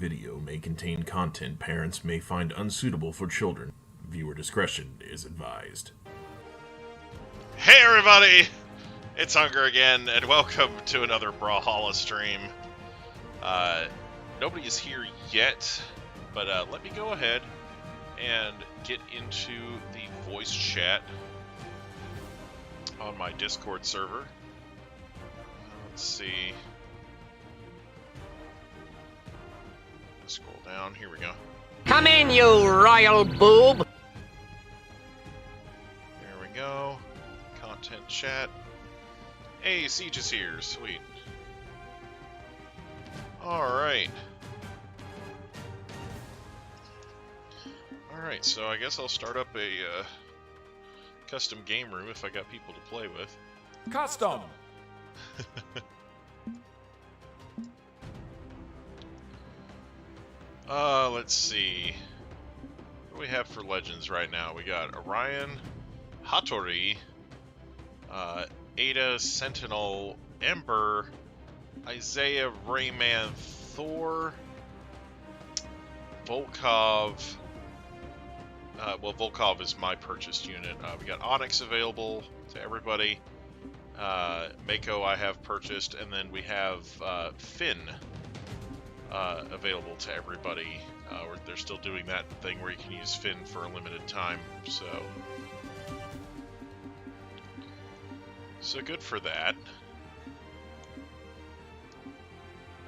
video may contain content parents may find unsuitable for children. Viewer discretion is advised. Hey everybody! It's Hunger again, and welcome to another Brawlhalla stream. Nobody is here yet, but let me go ahead and get into the voice chat on my Discord server. Let's see. Scroll down. Here we go. Come in, you royal boob! There we go. Content chat. Hey, Siege is here. Sweet. Alright. Alright, so I guess I'll start up a custom game room if I got people to play with. Custom! Let's see. What do we have for legends right now? We got Orion, Hattori, Ada, Sentinel, Ember, Isaiah, Rayman, Thor, Volkov. Well, Volkov is my purchased unit. We got Onyx available to everybody. Mako I have purchased, and then we have Finn available to everybody. They're still doing that thing where you can use Finn for a limited time, so good for that.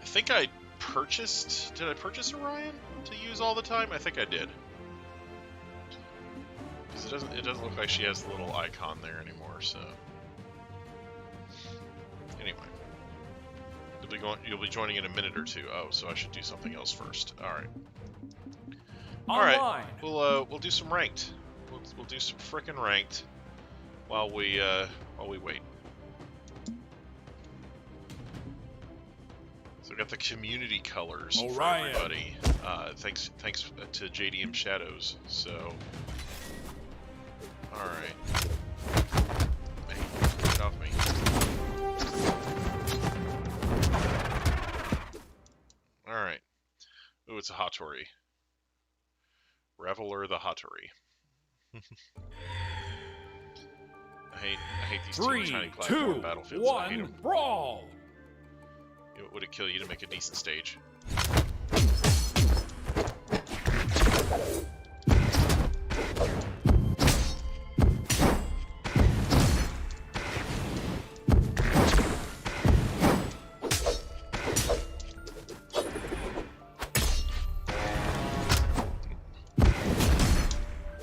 I think I purchased... Did I purchase Orion to use all the time? I think I did. Because it doesn't look like she has the little icon there anymore, so... Anyway. You'll be joining in a minute or two. Oh, so I should do something else first. Alright. Alright. We'll do some ranked. We'll do some frickin' ranked while we wait. So we got the community colors for everybody. Thanks to JDM Shadows. So, all right. Hey, get off me. All right. Ooh, it's a Hattori. Reveler the Hattori. I hate these Three, tiny platform two, battlefields. I hate 'em. brawl! Would it kill you to make a decent stage?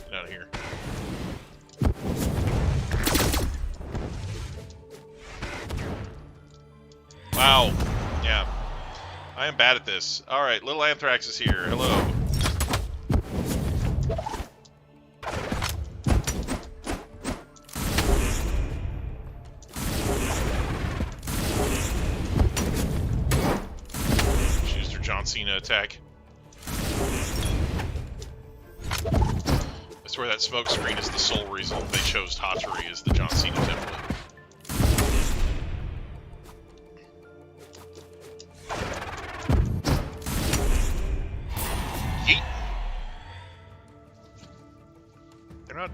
Get out of here. Wow. Yeah. I am bad at this. Alright, Little Anthrax is here. Hello. She used her John Cena attack. I swear that smoke screen is the sole reason they chose Hattori as the John Cena template.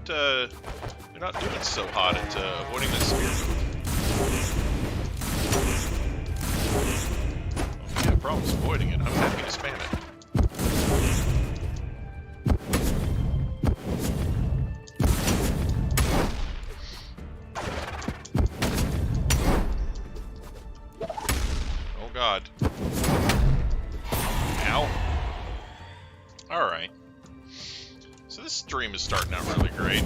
They're not doing so hot at avoiding that spear move. If you have problems avoiding it, I'm happy to spam it. Oh god. Ow. Alright. So this stream is starting out really great.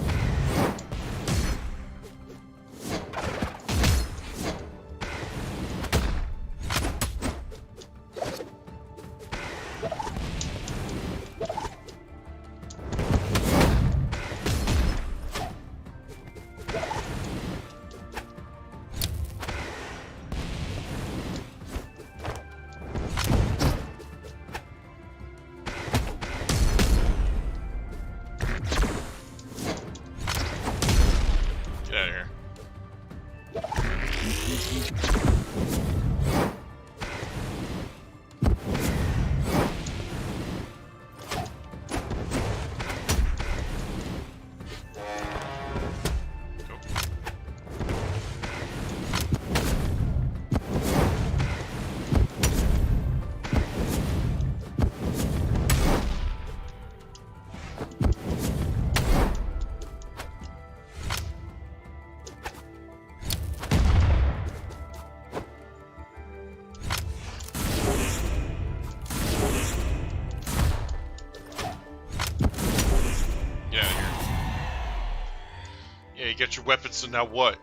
got your weapons, so now what?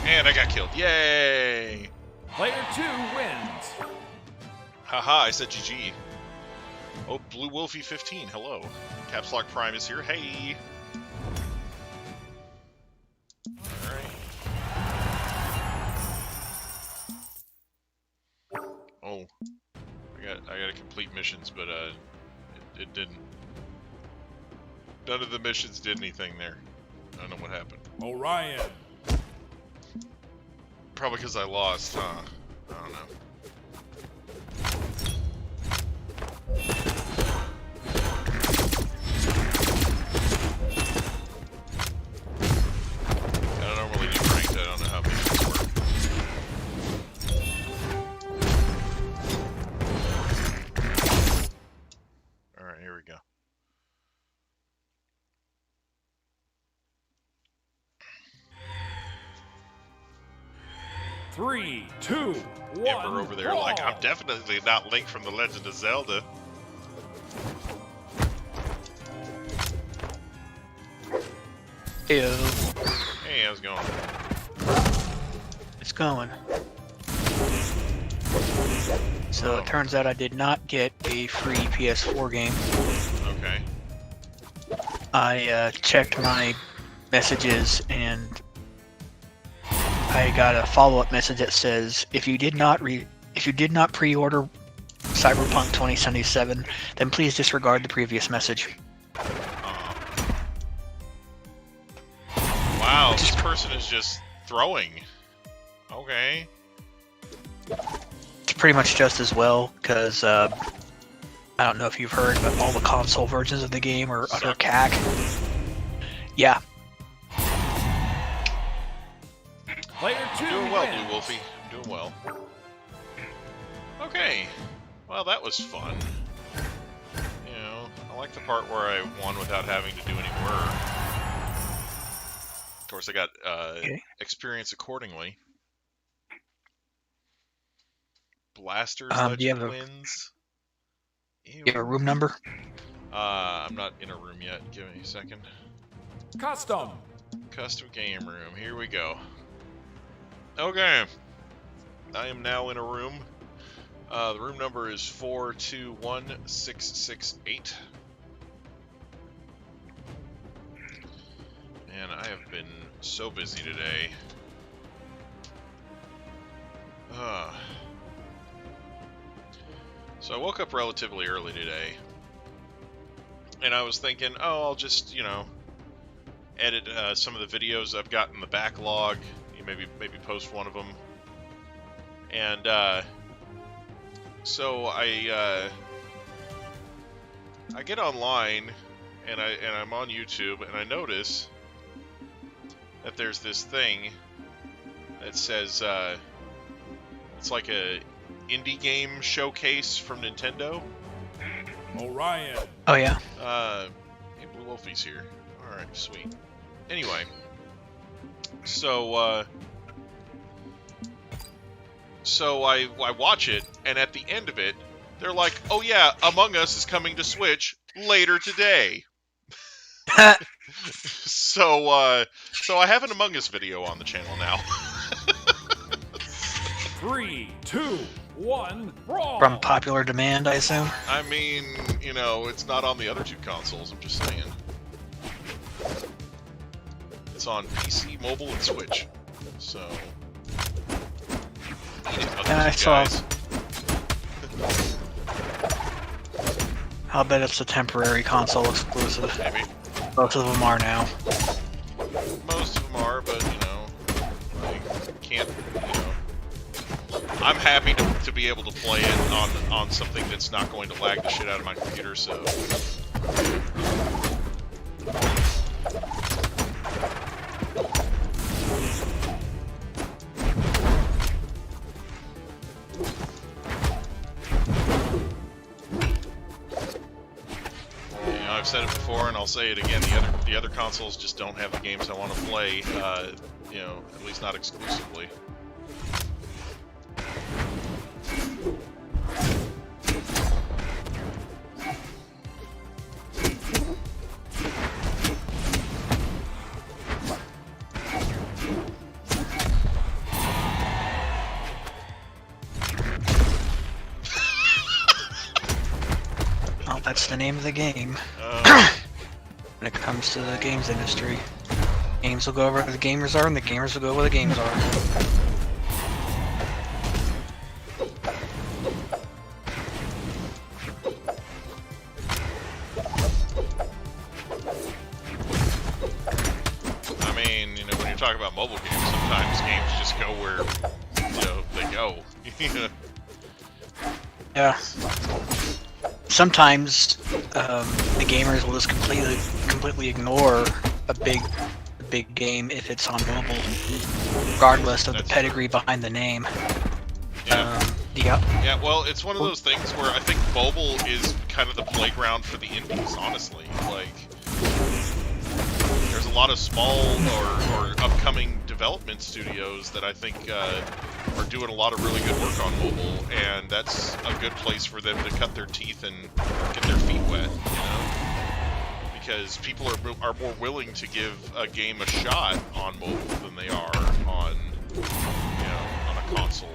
And I got killed. Yay! Player 2 wins. Haha, I said GG. Oh, Blue Wolfie 15, hello. Caps Lock Prime is here. Hey! Alright. Oh. I gotta complete missions, but it didn't. None of the missions did anything there. I don't know what happened. Orion. Probably because I lost, huh? I don't know. I don't normally do ranked, I don't know how missions work. Alright, here we go. Three, two, one. Ember over there, like, I'm definitely not Link from The Legend of Zelda. Ew. Hey, how's it going? It's going. So it turns out I did not get a free PS4 game. Okay. I checked my messages and I got a follow-up message that says if you did not pre-order Cyberpunk 2077, then please disregard the previous message. Wow, this person is just throwing. Okay. It's pretty much just as well because I don't know if you've heard, but all the console versions of the game are utter cack. Yeah. Player 2 Doing well, wins. Blue Wolfie. I'm doing well. Okay. Well, that was fun. You know, I like the part where I won without having to do any work. Of course, I got experience accordingly. Blasters do you Legend have wins. Ew. You have a room number? I'm not in a room yet. Give me a second. Custom. Custom game room. Here we go. Okay. I am now in a room. The room number is 421668. Man, I have been so busy today. So I woke up relatively early today. And I was thinking, oh, I'll just, you know, edit some of the videos I've got in the backlog. Maybe post one of them. And so I get online and I'm on YouTube and I notice that there's this thing that says it's like a indie game showcase from Nintendo. Orion. Oh yeah. Hey, Blue Wolfie's here. All right, sweet. Anyway, so I watch it, and at the end of it, they're like, "Oh yeah, Among Us is coming to Switch later today." So I have an Among Us video on the channel now. 3, 2, 1, brawl. From popular demand, I assume. I mean, you know, it's not on the other two consoles. I'm just saying. It's on PC, mobile, and Switch. So. I saw. I'll bet it's a temporary console exclusive. Maybe. Most of them are now. Most of them are, but you know, I can't. You know, I'm happy to be able to play it on something that's not going to lag the shit out of my computer. So. I've said it before, and I'll say it again. The other consoles just don't have the games I want to play. You know, at least not exclusively. that's the name of the game. When it comes to the games industry. Games will go where the gamers are, and the gamers will go where the games are. I mean, you know, when you're talking about mobile games, sometimes games just go where, you know, they go. Yeah. Sometimes the gamers will just completely ignore a big game if it's on mobile, regardless of the pedigree behind the name. Yeah, well, it's one of those things where I think mobile is kind of the playground for the indies, honestly. Like, there's a lot of small or upcoming development studios that I think are doing a lot of really good work on mobile, and that's a good place for them to cut their teeth and get their feet wet, you know? Because people are more willing to give a game a shot on mobile than they are on, you know, on a console.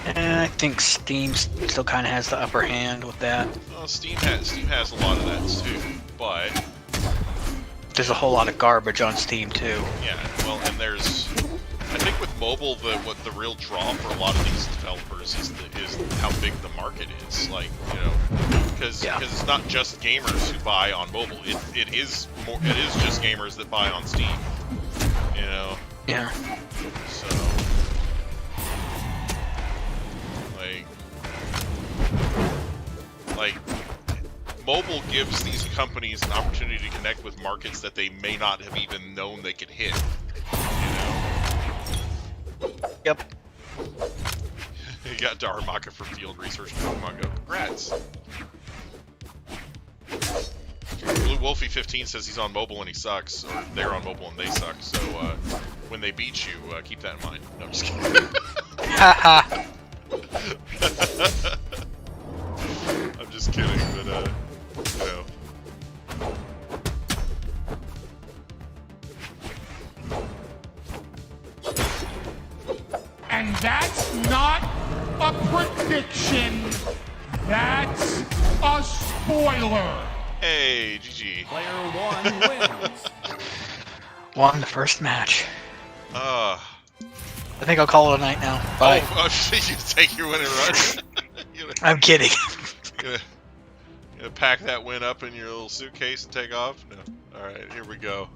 And I think Steam still kind of has the upper hand with that. Well, Steam has a lot of that too, but there's a whole lot of garbage on Steam too. Yeah, well, and there's, I think with mobile, what the real draw for a lot of these developers is how big the market is. Like, you know, because it's not just gamers who buy on mobile. It is just gamers that buy on Steam. You know. Yeah. So. Like, mobile gives these companies an opportunity to connect with markets that they may not have even known they could hit. You know? Yep. You got Daramaka for field research Pokemon Go. Congrats. Blue Wolfie 15 says he's on mobile and he sucks, or they're on mobile and they suck. So when they beat you, keep that in mind. No, I'm just kidding. Haha. I'm just kidding, but you know. And that's not a prediction. That's a spoiler. Hey, GG. Player 1 wins. Won the first match. Uh. I think I'll call it a night now. Bye. Oh, you take your win and run. I'm kidding. Gonna pack that win up in your little suitcase and take off? No. Alright, here we go.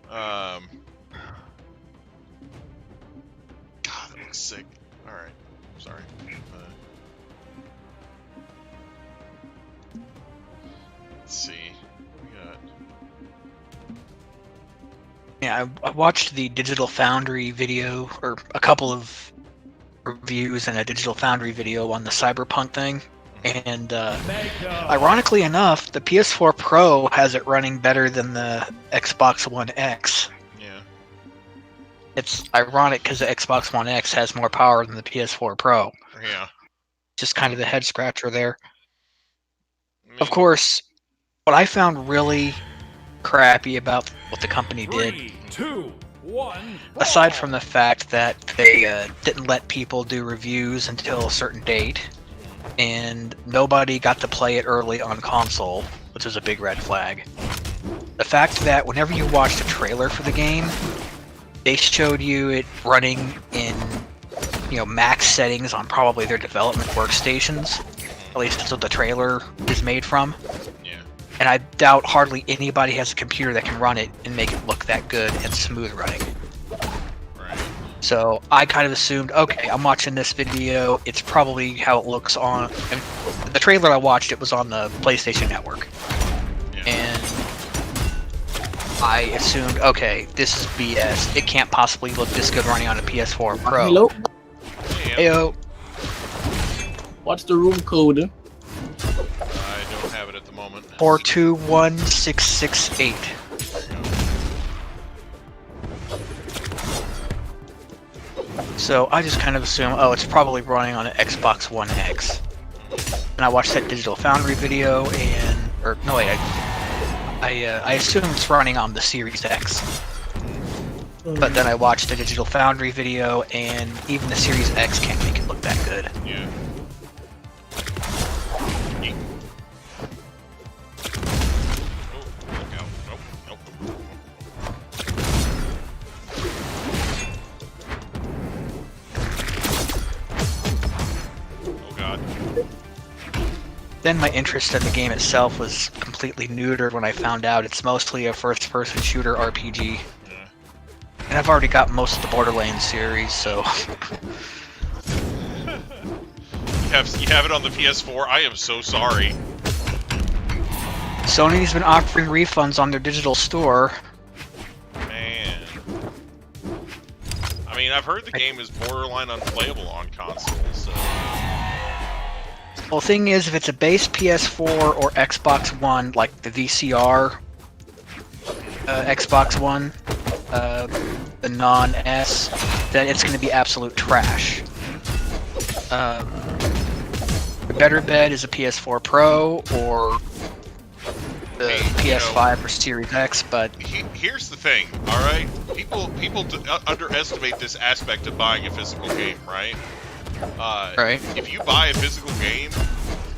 God, that looks sick. Alright, sorry. Let's see. We got... Yeah, I watched the Digital Foundry video, or a couple of reviews and a Digital Foundry video on the Cyberpunk thing, and ironically enough, the PS4 Pro has it running better than the Xbox One X. Yeah. It's ironic because the Xbox One X has more power than the PS4 Pro. Yeah. Just kind of the head scratcher there. I mean, Of course, what I found really crappy about what the company did, 3, 2, 1. aside from the fact that they didn't let people do reviews until a certain date, and nobody got to play it early on console, which is a big red flag. The fact that whenever you watched a trailer for the game, they showed you it running in, you know, max settings on probably their development workstations. At least that's what the trailer is made from. Yeah. And I doubt hardly anybody has a computer that can run it and make it look that good and smooth running. Right. So I kind of assumed, okay, I'm watching this video, it's probably how it looks on... And the trailer I watched, it was on the PlayStation Network. Yeah. And I assumed, okay, this is BS. It can't possibly look this good running on a PS4 Pro. Hello? Hey, Heyo. What's the room code? I don't have it at the moment. 421668. So I just kind of assume, oh, it's probably running on an Xbox One X. And I watched that Digital Foundry video, and I assume it's running on the Series X. But then I watched the Digital Foundry video, and even the Series X can't make it look that good. Yeah. Then my interest in the game itself was completely neutered when I found out it's mostly a first-person shooter RPG. Yeah. And I've already got most of the Borderlands series, so... You have it on the PS4? I am so sorry. Sony's been offering refunds on their digital store. Man. I mean, I've heard the game is borderline unplayable on console, so... Well, the thing is, if it's a base PS4 or Xbox One, like the VCR Xbox One, the non-S, then it's going to be absolute trash. The better bet is a PS4 Pro or the PS5 or Series X, but... Here's the thing, alright? People underestimate this aspect of buying a physical game, right? Right. If you buy a physical game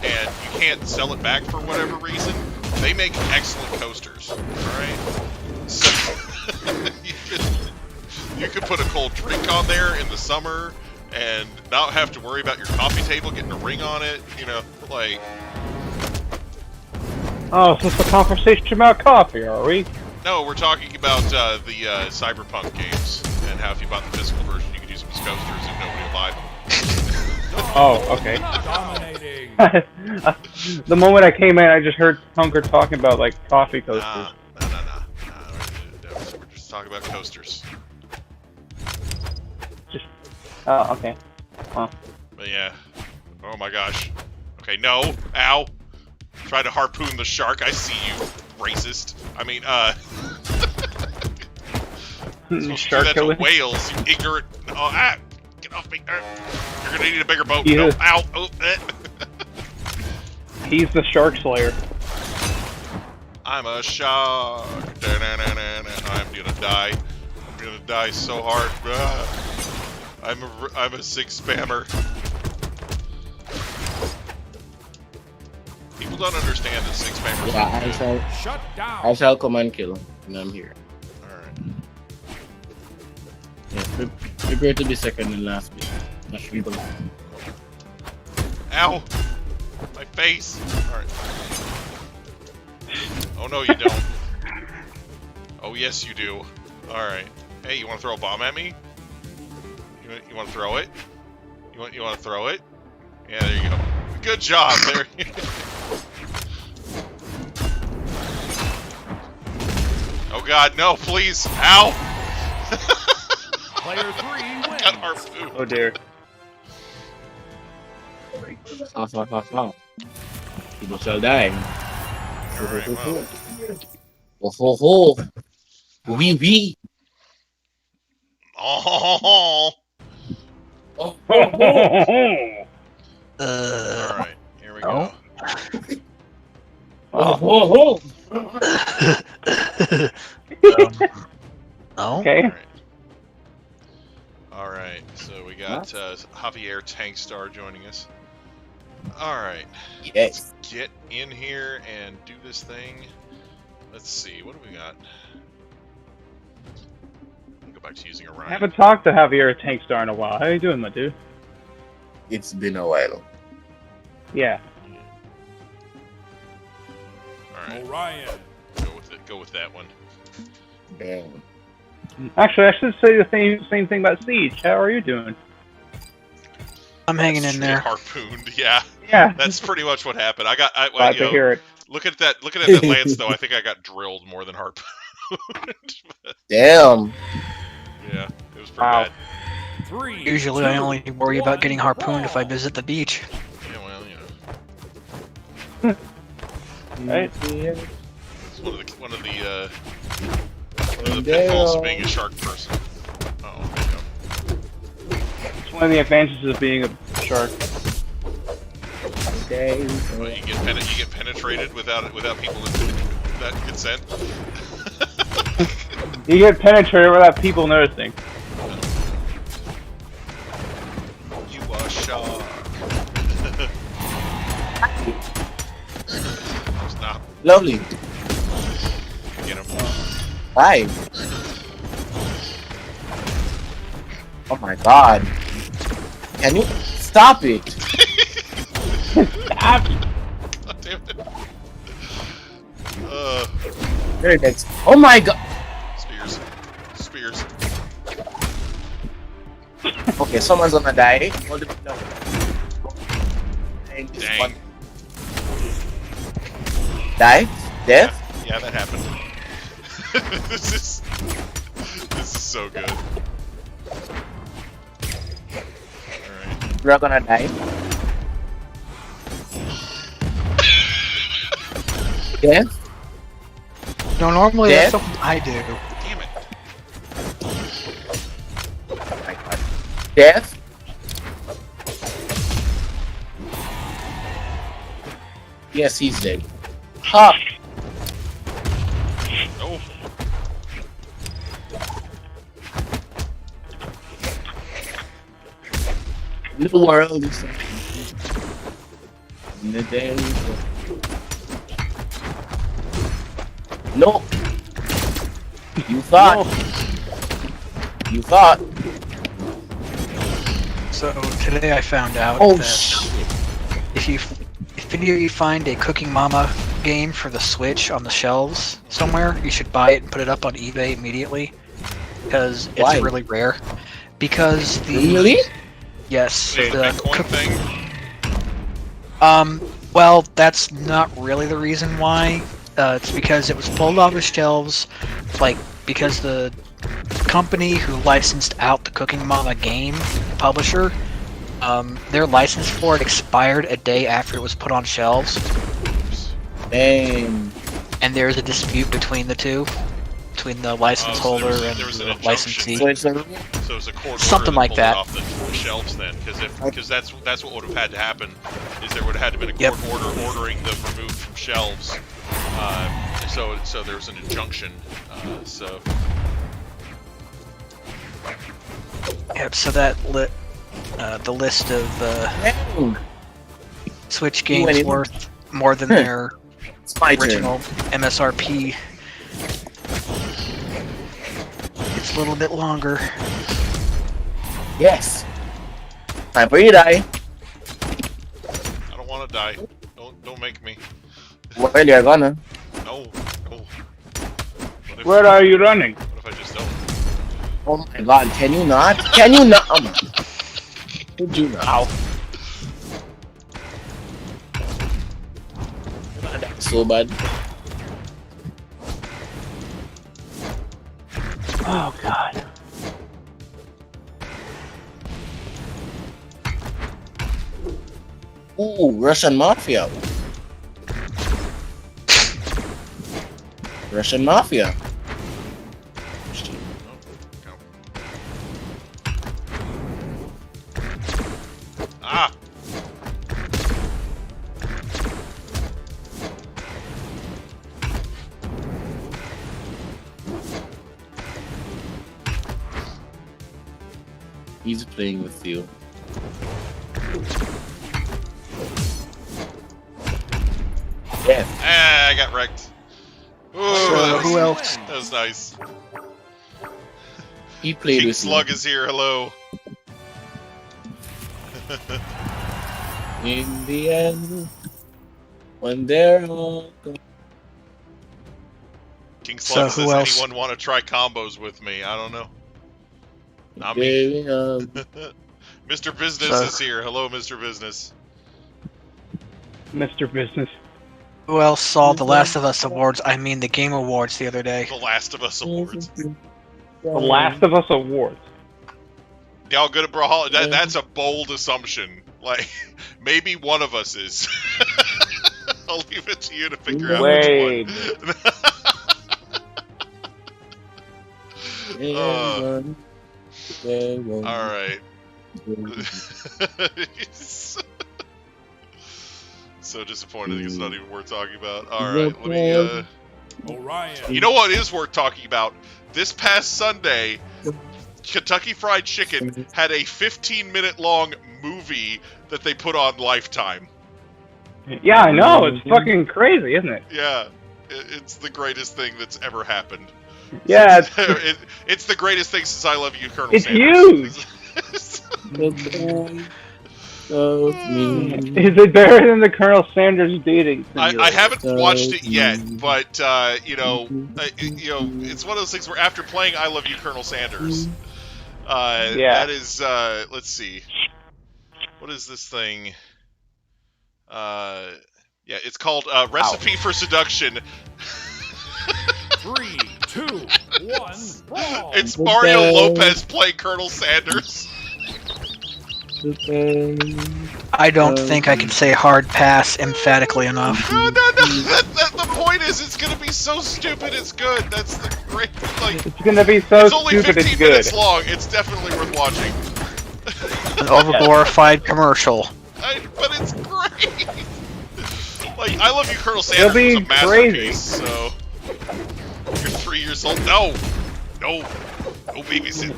and you can't sell it back for whatever reason, they make excellent coasters, alright? So, you could put a cold drink on there in the summer and not have to worry about your coffee table getting a ring on it, you know, like... Oh, so it's a conversation about coffee, are we? No, we're talking about the Cyberpunk games, and how if you bought the physical version, you could use them as coasters and nobody will buy them. Oh, okay. Dominating. The moment I came in, I just heard Hunker talking about, like, coffee coasters. No. We're just talking about coasters. Oh, okay. Huh. But yeah. Oh my gosh. Okay, no. Ow. Try to harpoon the shark. I see you, racist. I mean, Shark do that killing? to whales, you ignorant. Oh, get off me. You're gonna need a bigger boat. Yeah. No, ow. Oh, He's the shark slayer. I'm a shark. I'm gonna die. I'm gonna die so hard. I'm a six spammer. People don't understand that six spammers. Yeah, Shut down. I shall come and kill him when I'm here. Alright. Yeah, prepare to be second and last. Much people. Ow! My face! Alright. Oh no, you don't. Oh yes, you do. Alright. Hey, you wanna throw a bomb at me? You wanna throw it? You wanna throw it? Yeah, there you go. Good job, there. Oh god, no, please! Ow! Player 3 wins. Got harpooned. Oh dear. Off. People shall die. Alright, well. Oh. Wee. Oh! Alright, here we go. Oh. No? Okay. Alright, so we got Javier Tankstar joining us. Alright, Yes. get in here and do this thing. Let's see, what do we got? Go back to using I Orion. haven't talked to Javier Tankstar in a while. How you doing, my dude? It's been a while. Yeah. Alright, Orion. go with that one. Damn. Actually, I should say the same thing about Siege. How are you doing? I'm hanging in Straight there. Harpooned, yeah. Yeah. That's pretty much what happened. Well, Glad you to know, hear it. looking at that lance though, I think I got drilled more than harpooned. Damn. Yeah, it was pretty Wow. bad. 3. Usually I only worry about getting harpooned if I brawl. visit the beach. Yeah, well, you know. Right? It's one of the pitfalls of being a shark person. Oh, there you go. It's one of the advantages of being a shark. Well, you get penetrated without people without consent. You get penetrated without people noticing. You are shark. Stop. Lovely. Get him. Hi. Oh my god. Can you stop it? Stop! damn it. Very next. Oh my god. Spears. Okay, someone's gonna die. Hold it down. And this Dang. one. Die? Death? Yeah, that happened. This is so good. Alright. We're gonna die. Death? No, normally Death? that's something I do. Damn it. Oh my god. Death? Yes, he's dead. Ha! Oh. Little world is in the day. No. You thought. You thought. So today I found out Oh that shit. if any of you find a Cooking Mama game for the Switch on the shelves somewhere, you should buy it and put it up on eBay immediately because it's Why? really rare. Because the Really? yes, The the Bitcoin thing? well, that's not really the reason why. It's because it was pulled off the shelves, like because the company who licensed out the Cooking Mama game, the publisher, their license for it expired a day after it was put on shelves, Dang. and there's a dispute between the two, between the license Oh, so holder there and was an the injunction. licensee. So it's a So it's a court Something order like that that. pulled it off the shelves then, because that's what would have had to happen, is there would have had to been a Yep. court order ordering them removed from shelves. So there was an injunction. So Yep. So that the list of dang. Switch You went games in. worth more than their It's my turn. original MSRP. It's a little bit longer. Yes. Time for you to die. I don't want to die. Don't make me. Well, you're gonna. No. Where are you running? What if I just don't? Oh my god, can you not? Can you not? Oh my. Did you not? Ow. So bad. Oh god. Ooh, Russian Mafia. Russian Mafia. Ah! He's playing with you. Yeah. Ah, I got wrecked. Ooh, So who else? That was nice. He played King with Slug is here. Hello. you. In the end, when they're all gone. King Slug So says, who else? anyone want to try combos with me? I don't know. Not me. Baby, Mr. Business So- is here. Hello, Mr. Business. Mr. Business. Who else saw the Last of Us awards? I mean, the Game Awards the other day. The Last of Us Awards. The Last of Us Awards. Y'all good at Brawlhalla? That's a bold assumption. Like, maybe one of us is. I'll leave it to you to figure out Wait. which one. Alright. So disappointed it's not even worth talking about. Alright, let me, Orion. You know what is worth talking about? This past Sunday, Kentucky Fried Chicken had a 15-minute long movie that they put on Lifetime. Yeah, I know. It's fucking crazy, isn't it? Yeah, it's the greatest thing that's ever happened. Yeah, It's the greatest thing since I Love You, Colonel it's Sanders. huge. Stuff me. Is it better than the Colonel Sanders dating simulator? I haven't watched it yet, but it's one of those things where after playing I Love You, Colonel Sanders, that is let's see, what is this thing? It's called Recipe for Seduction. 3, 2, 1, brawl! It's Mario Lopez playing Colonel Sanders. I don't think I can say hard pass emphatically enough. No. The point is, it's gonna be so stupid. It's good. That's the great. It's gonna be so it's only stupid. 15 It's good. minutes long. It's definitely worth watching. An overglorified commercial. But it's great. I Love You, Colonel Sanders It'll be was a masterpiece. So you're 3 years old. No babysit.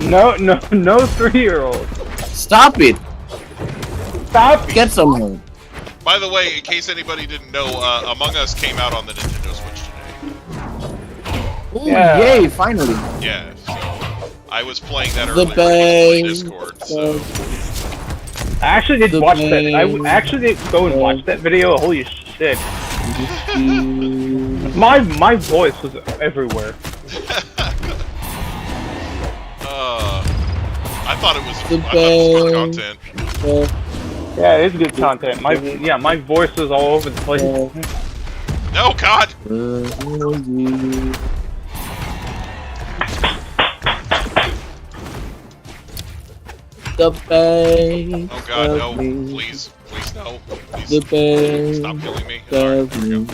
No 3-year-old. Stop it! Stop! Get someone. By the way, in case anybody didn't know, Among Us came out on the Nintendo Switch today. Ooh, yay! Finally. Yeah. So I was playing that earlier on Discord. So. I actually did watch that. I actually did go and watch that video. Holy shit! My voice was everywhere. I thought it was good content. Yeah, it is good content. My voice was all over the place. No, God! The bay. Oh God, no! Please, no! Please, stop killing me. Alright, there we go.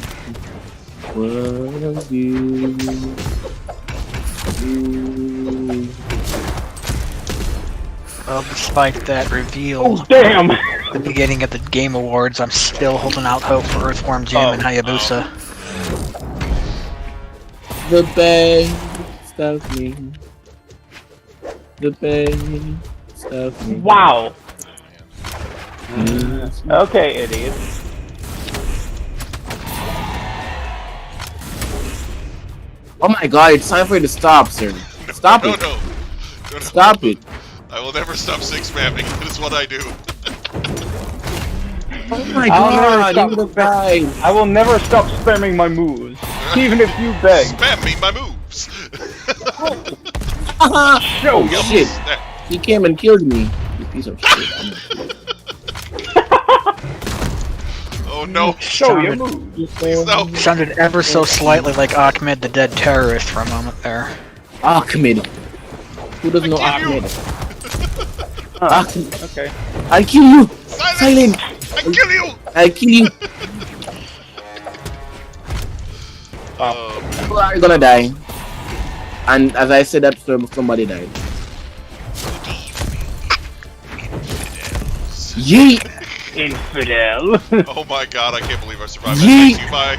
Well, despite that reveal, Oh damn! at the beginning of the Game Awards, I'm still holding out hope for Earthworm Jim and Hayabusa. The bay. Stuff me. The bay. Stuff me. Wow. Okay, idiot. Oh my God! It's time for you to stop, sir. Stop it. No. Stop it. I will never stop six-mamming. That is what I do. Oh my God! You would have died. I will never stop spamming my moves, even if you beg. Spam me my moves. Show Oh shit! He came and killed me. You piece of shit. Oh no! Show your moves. Please no! Sounded ever so slightly like Ahmed the Dead Terrorist for a moment there. Ahmed. Who doesn't know Ahmed? Okay. I'll kill you! Silence! I kill you! I'll kill you! You are gonna die. And as I said that, somebody died. Yeet! Infidel. Oh my God! I can't believe I survived. Yeet. Thank you, bye.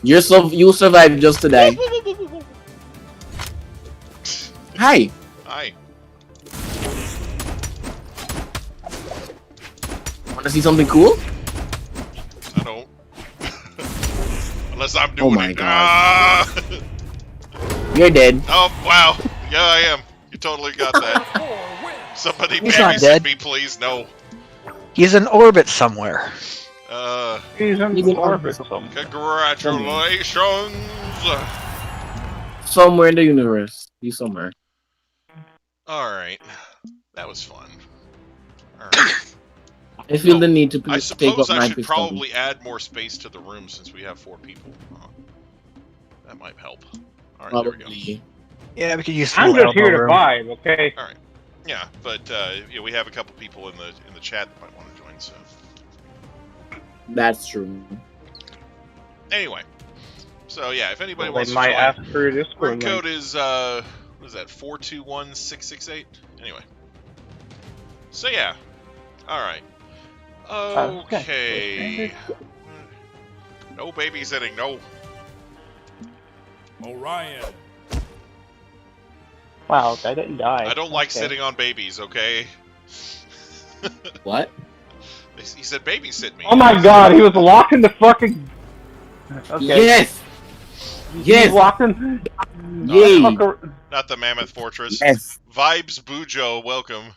You survived just to die. Hi! Hi. Wanna see something cool? I don't. Unless I'm doing Oh my it. God. Ah! You're dead. Oh wow! Yeah, I am. You totally got that. Somebody He's not babysit dead. me, please. No. He's in orbit somewhere. He's in orbit. Congratulations. Somewhere in the universe. He's somewhere. All right, that was fun. All right. I feel the need to I take up suppose I my should pistol. probably add more space to the room since we have 4 people. That might help. All right, there we go. Probably. Yeah, we could use. I'm the just here to room. vibe, okay? All right. Yeah, but we have a couple people in the chat that might want to join. So That's true. anyway, so yeah, if anybody They wants to might join, ask for your room Discord code link. is what is that? 421668. Anyway. So yeah. All right. Okay. No babysitting. No. Orion. Wow, I didn't die. I don't like Okay. sitting on babies. Okay. What? He said babysit me. Oh my God, he was locked in the fucking. Okay. Yes! He was Yes! locked in. Yay! Not the Mammoth Fortress. Yes! Vibes Bujo, welcome.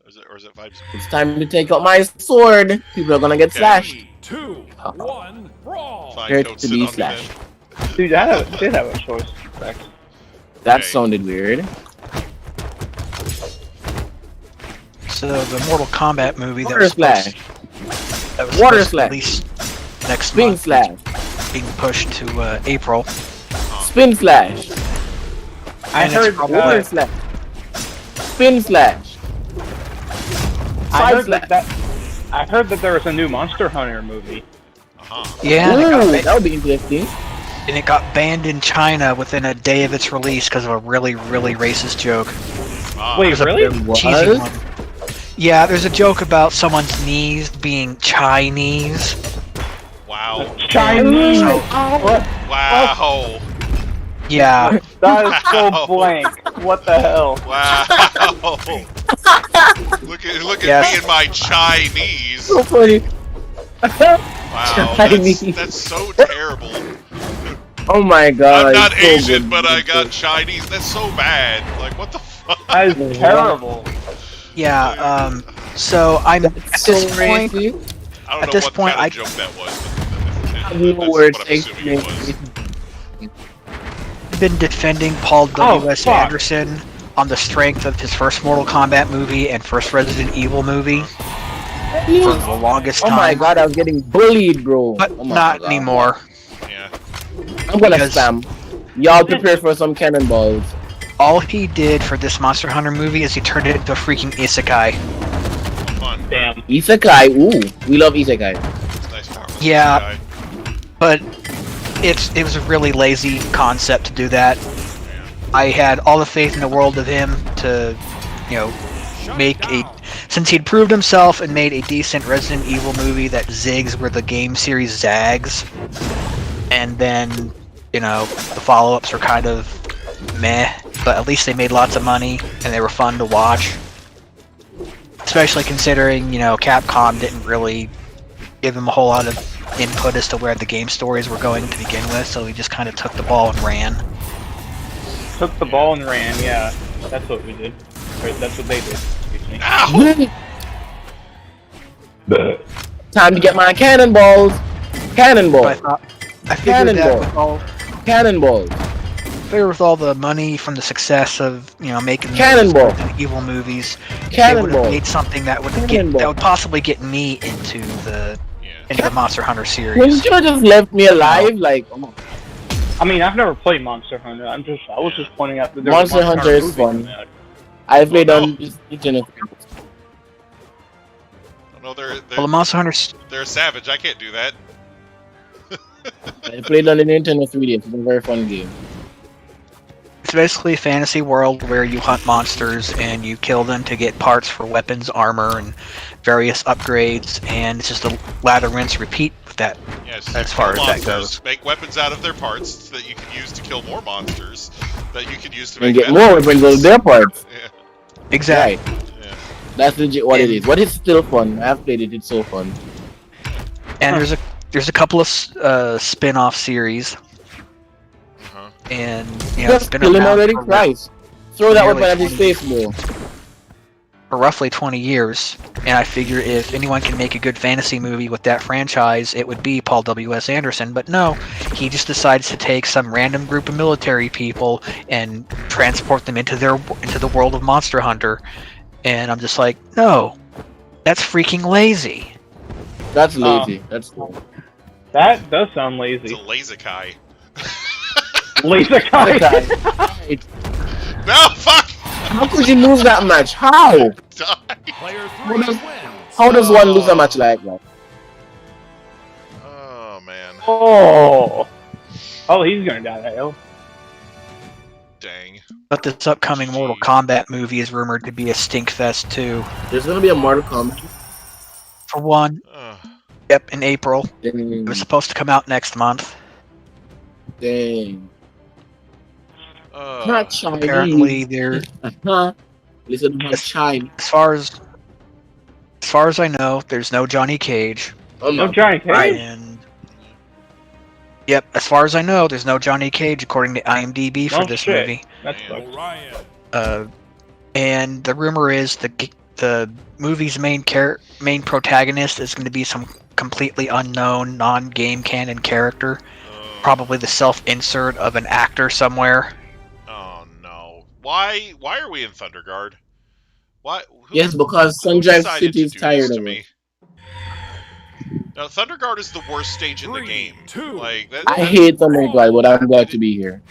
Or is it vibes? It's time to take out my sword. People are gonna get slashed. 2, 1, brawl. Fine, Here don't to sit be on me slashed. then. Dude, I did have a choice. Facts. That Okay. sounded weird. So the Mortal Kombat movie that Water was slash. Water supposed to slash. release next Spin month slash. being pushed to April. Spin slash. I And it's heard. probably- Water slash. Spin slash. I heard Side that. I heard that there was a new Monster Hunter movie. Uh-huh. Yeah, and that would be interesting. it got banned in China within a day of its release because of a really, really racist joke. Ah, Wait, It was a really? What? cheesy one. Yeah, there's a joke about someone's knees being Chinese. wow. Chinese. Wow. Yeah, That is so Wow. blank. What the hell? Wow. look at Yes. me and my Chinese. So funny. Wow. Chinese. That's so terrible. Oh my god. I'm not it's so Asian, good. but I got Chinese. That's so bad. Like, what the fuck? That is terrible. yeah. So I'm at It's so this point. racist. I don't At know this what point, kind I- of joke that was. But No that's words. what I'm assuming it was. I've been defending Paul W.S. fuck. Anderson on the strength of his first Mortal Kombat movie and first Resident Evil movie for the longest Oh time. my god, I was getting bullied, bro. But Oh my not God. anymore. Yeah. I'm gonna Because- spam. Y'all prepare for some cannonballs. All he did for this Monster Hunter movie is he turned it into a freaking isekai. Fun. Damn. Isekai, ooh, we love Isekai. It's nice powerless Yeah. guy. But it was a really lazy concept to do that. I had all the faith in the world of him to, make a... Since he'd proved himself and made a decent Resident Evil movie that zigs where the game series zags, and then, the follow-ups were kind of meh, but at least they made lots of money and they were fun to watch. Especially considering, Capcom didn't really give him a whole lot of input as to where the game stories were going to begin with, so he just kind of took the ball and ran. Took the ball and ran. Yeah, that's what we did. Or that's what they did. Excuse me. Ow! Time to get my cannonballs. Cannonball. I figured Cannonball. Cannonballs. with all the money from the success of making those Cannonball. Resident Evil movies, they would Cannonball. have made something that would possibly get me into the Monster Hunter series. Wouldn't you have just left me alive? Like, oh my- I mean, I've never played Monster Hunter. I was just pointing out that there's Monster a Hunter is movie fun. coming out. I played Oh, no. on this internet. No, Well, the Monster Hunters. they're a savage. I can't do that. I played on the Nintendo 3DS. It's a very fun game. It's basically a fantasy world where you hunt monsters and you kill them to get parts for weapons, armor, and various upgrades, and it's just a ladder, rinse, repeat with that. Yes, As you far kill as that monsters, goes. make weapons out of their parts that you can use to kill more monsters that you can use to And make get better more weapons out of their parts. Yeah, Exactly. Right. yeah. That's legit what it And- is. But it's still fun. I've played it. It's so fun. And there's a couple of spin-off series, Uh-huh. and it's Just been kill him around already, for Christ. Throw that nearly weapon at his 20 face, bro. for roughly 20 years. And I figure if anyone can make a good fantasy movie with that franchise, it would be Paul W.S. Anderson. But no, he just decides to take some random group of military people and transport them into the world of Monster Hunter. And I'm just like, no, that's freaking lazy. That's lazy. That's That does sound It's lazy. a laser-kai. Laser guy. No, fuck! How could you lose that match? How? Die. Player 3 How does- wins. How does one lose a match like that? Oh, man. Oh. Oh, he's gonna die. Hell. Dang. But this upcoming Mortal Kombat movie is rumored to be a stinkfest too. There's gonna be a Mortal Kombat. For one, Ugh. yep, in April. It Dang. was supposed to come out next month. Dang. Ugh. Not Chinese. Apparently, there, Huh? Listen to my chime. as far as I know, there's no Johnny Cage. Oh No my. giant cage. And yep, as far as I know, there's no Johnny Cage according to IMDb for Oh, this shit. movie. That's Man. fucked. Orion. And the rumor is the movie's main protagonist is going to be some completely unknown, non-game canon character. Probably the self-insert of an actor somewhere. Oh no! Why are we in Thunderguard? Why? Yes, because Sunjive City is tired of me. No, Thunderguard is the worst stage in the 3, game. 2, Like that. I hate Thunderguard, but I'm glad to be here.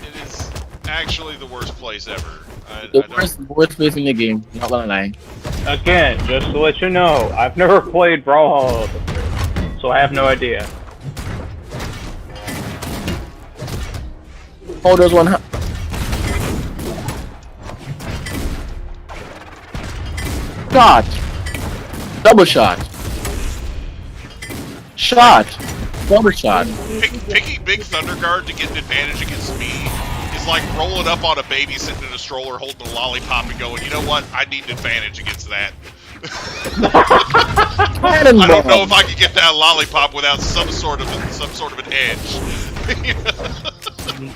It is actually the worst place ever. The worst place in the game. Not gonna lie. Again, just to let you know, I've never played Brawlhalla before, so I have no idea. Oh, there's one. Shot. Double shot. Shot. Double shot. Picking Big Thunderguard to get an advantage against me is like rolling up on a baby sitting in a stroller holding a lollipop and going, you know what? I need an advantage against that. I don't know if I could get that lollipop without some sort of an edge.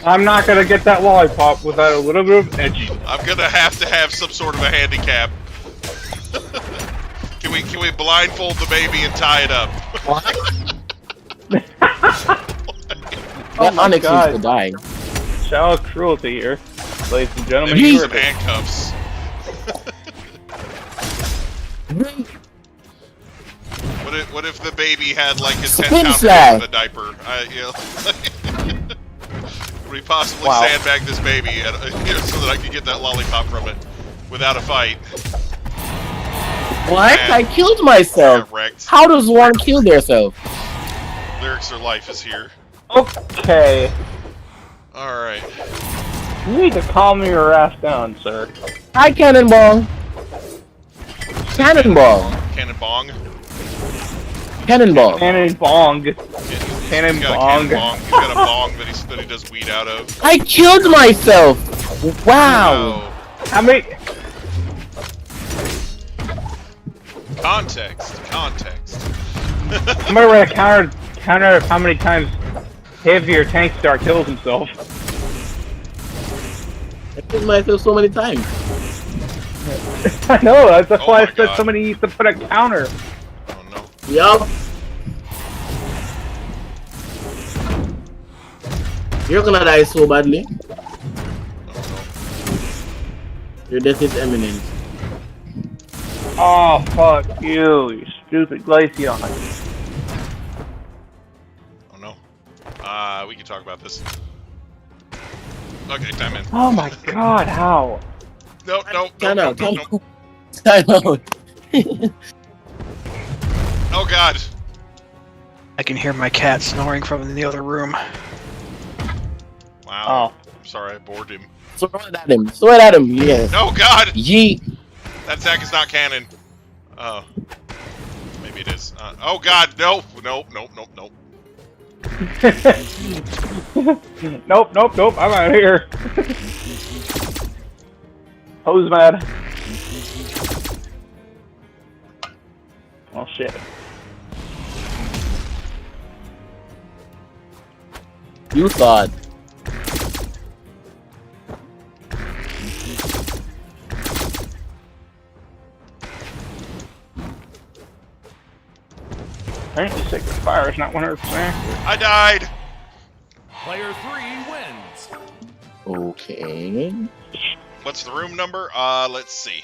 I'm not gonna get that lollipop without a little bit of edge. I'm gonna have to have some sort of a handicap. Can we blindfold the baby and tie it up? That Onyx needs to die. Child cruelty here, ladies and gentlemen. Use some handcuffs. What if the baby had like a 10-pound baby in the diaper? Would we possibly sandbag this baby so that I could get that lollipop from it without a fight? What? I killed myself. How does one kill themselves? Lyrics or life is here. Okay. Alright. You need to calm your ass down, sir. Hi, Cannonball. Cannonball. Cannonbong. Cannonball. Cannonbong. Cannonbong. He's got a bong that he does weed out of. I killed myself. Wow. No. How many? Context. I'm gonna write a counter of how many times Heavier Tank Star kills himself. I killed myself so many times. I know, that's why I said somebody needs to put a counter. Oh no. Yup. You're gonna die so badly. Your death is imminent. Oh, fuck you, you stupid Glaceon. Oh no. We can talk about this. Okay, time in. Oh my god, how? No. Time out. Oh god. I can hear my cat snoring from the other room. Wow. Oh. I'm sorry I bored him. Throw it at him. Throw it at him. Yes. Oh god! Yeet. That attack is not canon. Oh. Maybe it is. Oh god, no! Nope. Nope, I'm out of here. Who's mad? Oh shit. You thought. Apparently Sacred Fire is not 100% accurate. I died! Player 3 wins. Okay. What's the room number? Let's see.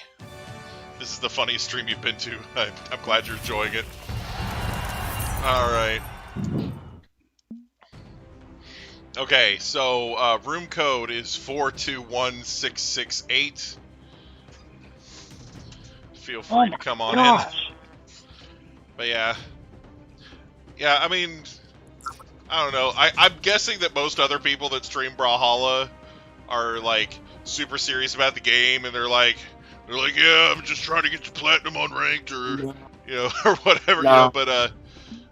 This is the funniest stream you've been to. I'm glad you're enjoying it. Alright. Okay, so, room code is 421668. Feel free to come on in. But yeah. Yeah, I mean, I don't know. I'm guessing that most other people that stream Brawlhalla are, like, super serious about the game, and they're like, yeah, I'm just trying to get to platinum on ranked, or, you know, or whatever, No. you know, but,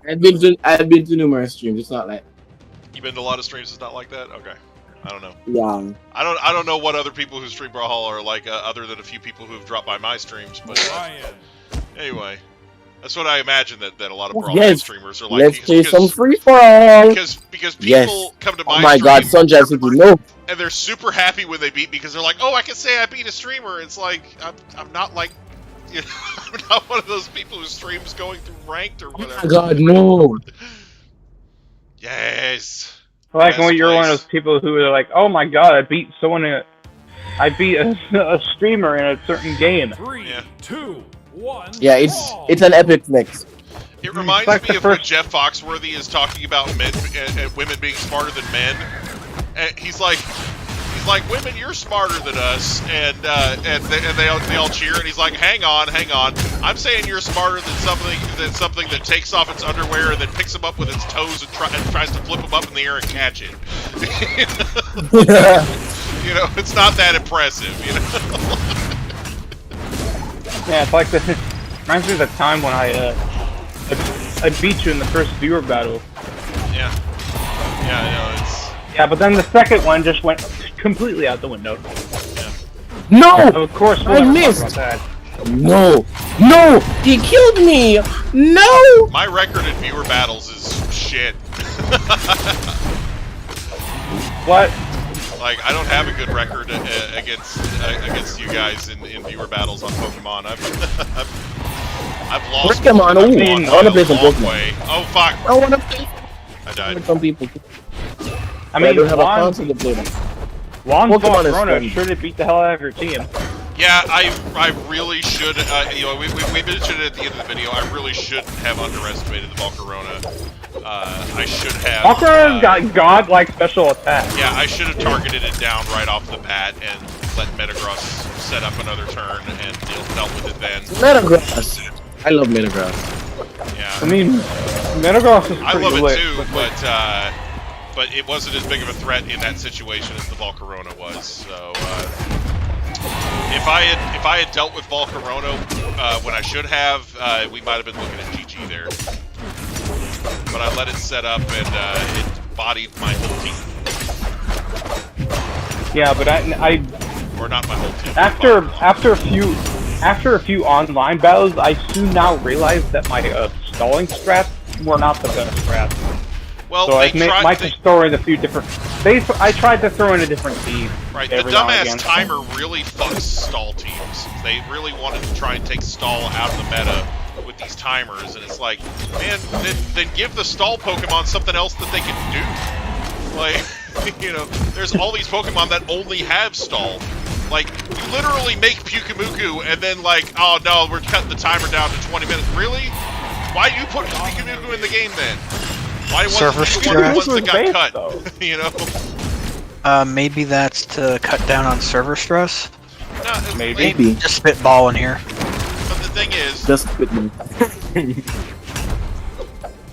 I've been to numerous streams, it's not like... You've been to a lot of streams that's not like that? Okay. I don't know. Yeah. I don't know what other people who stream Brawlhalla are like, other than a few people who've dropped by my streams, but, anyway. That's what I imagine that a lot of Brawlhalla streamers are like. Let's play some free-for-all! Because people come to my Oh my god, Sunjay City, no! And they're super happy when they beat because they're like, oh, I can say I beat a streamer. It's like, I'm not like You know, I'm not one of those people who streams going through ranked or Oh whatever. my god, no! Yes. Like Best when you're one of place. those people who are like, oh my god, I beat a streamer in a certain game. 3, Yeah. 2, 1. Yeah, it's an epic flex. It reminds like me the of when first- Jeff Foxworthy is talking about men and women being smarter than men. And he's like, women, you're smarter than us, and they all cheer, and he's like, hang on, I'm saying you're smarter than something that takes off its underwear and then picks them up with its toes and tries to flip them up in the air and catch it. You know, it's not that impressive, you know. Yeah, it's like the reminds me of the time when I beat you in the first viewer battle. Yeah, I know, it's... Yeah, but then the second one just went completely out the window. No! Of course, I we'll missed. talk about that. No! No! He killed me! No! My record in viewer battles is shit. What? Like, I don't have a good record against you guys in viewer battles on Pokemon. I've lost. Pokemon, a I wanna play some Pokemon. way. Oh fuck! I wanna play I died. with some people. I mean, don't have a Juan console to play them. Pokemon is Corona fun. sure did beat the hell out of your team. Yeah, I really should. You know, we mentioned it at the end of the video. I really shouldn't have underestimated the Volcarona. I should have. Volcarona's got godlike special attack. Yeah, I should have targeted it down right off the bat and let Metagross set up another turn and dealt with it then. Metagross. I love Metagross. Yeah. I mean, Metagross is pretty I love it lit, too, but it wasn't as big of a threat in that situation as the Volcarona was. So if I had dealt with Volcarona when I should have, we might have been looking at GG there. But I let it set up and it bodied my whole team. Yeah, but I Or not my whole team. after a few online battles, I soon now realized that my stalling strats were not the best strats. Well, So I they tried. might just throw in a few different. I tried to throw in a different team. Right, the every now and dumbass again. timer really fucks stall teams. They really wanted to try and take stall out of the meta with these timers, and it's like, man, then give the stall Pokemon something else that they can do. Like, you know, there's all these Pokemon that only have stall. Like, you literally make Pyukumuku, and then like, oh no, we're cutting the timer down to 20 minutes. Really? Why do you put Pyukumuku in the game then? Why wasn't Surfer he one of the ones stress. that got Base, cut? though. You know? Maybe that's to cut down on server stress. No, Maybe. Just spitball in here. But the thing is, Just quit me.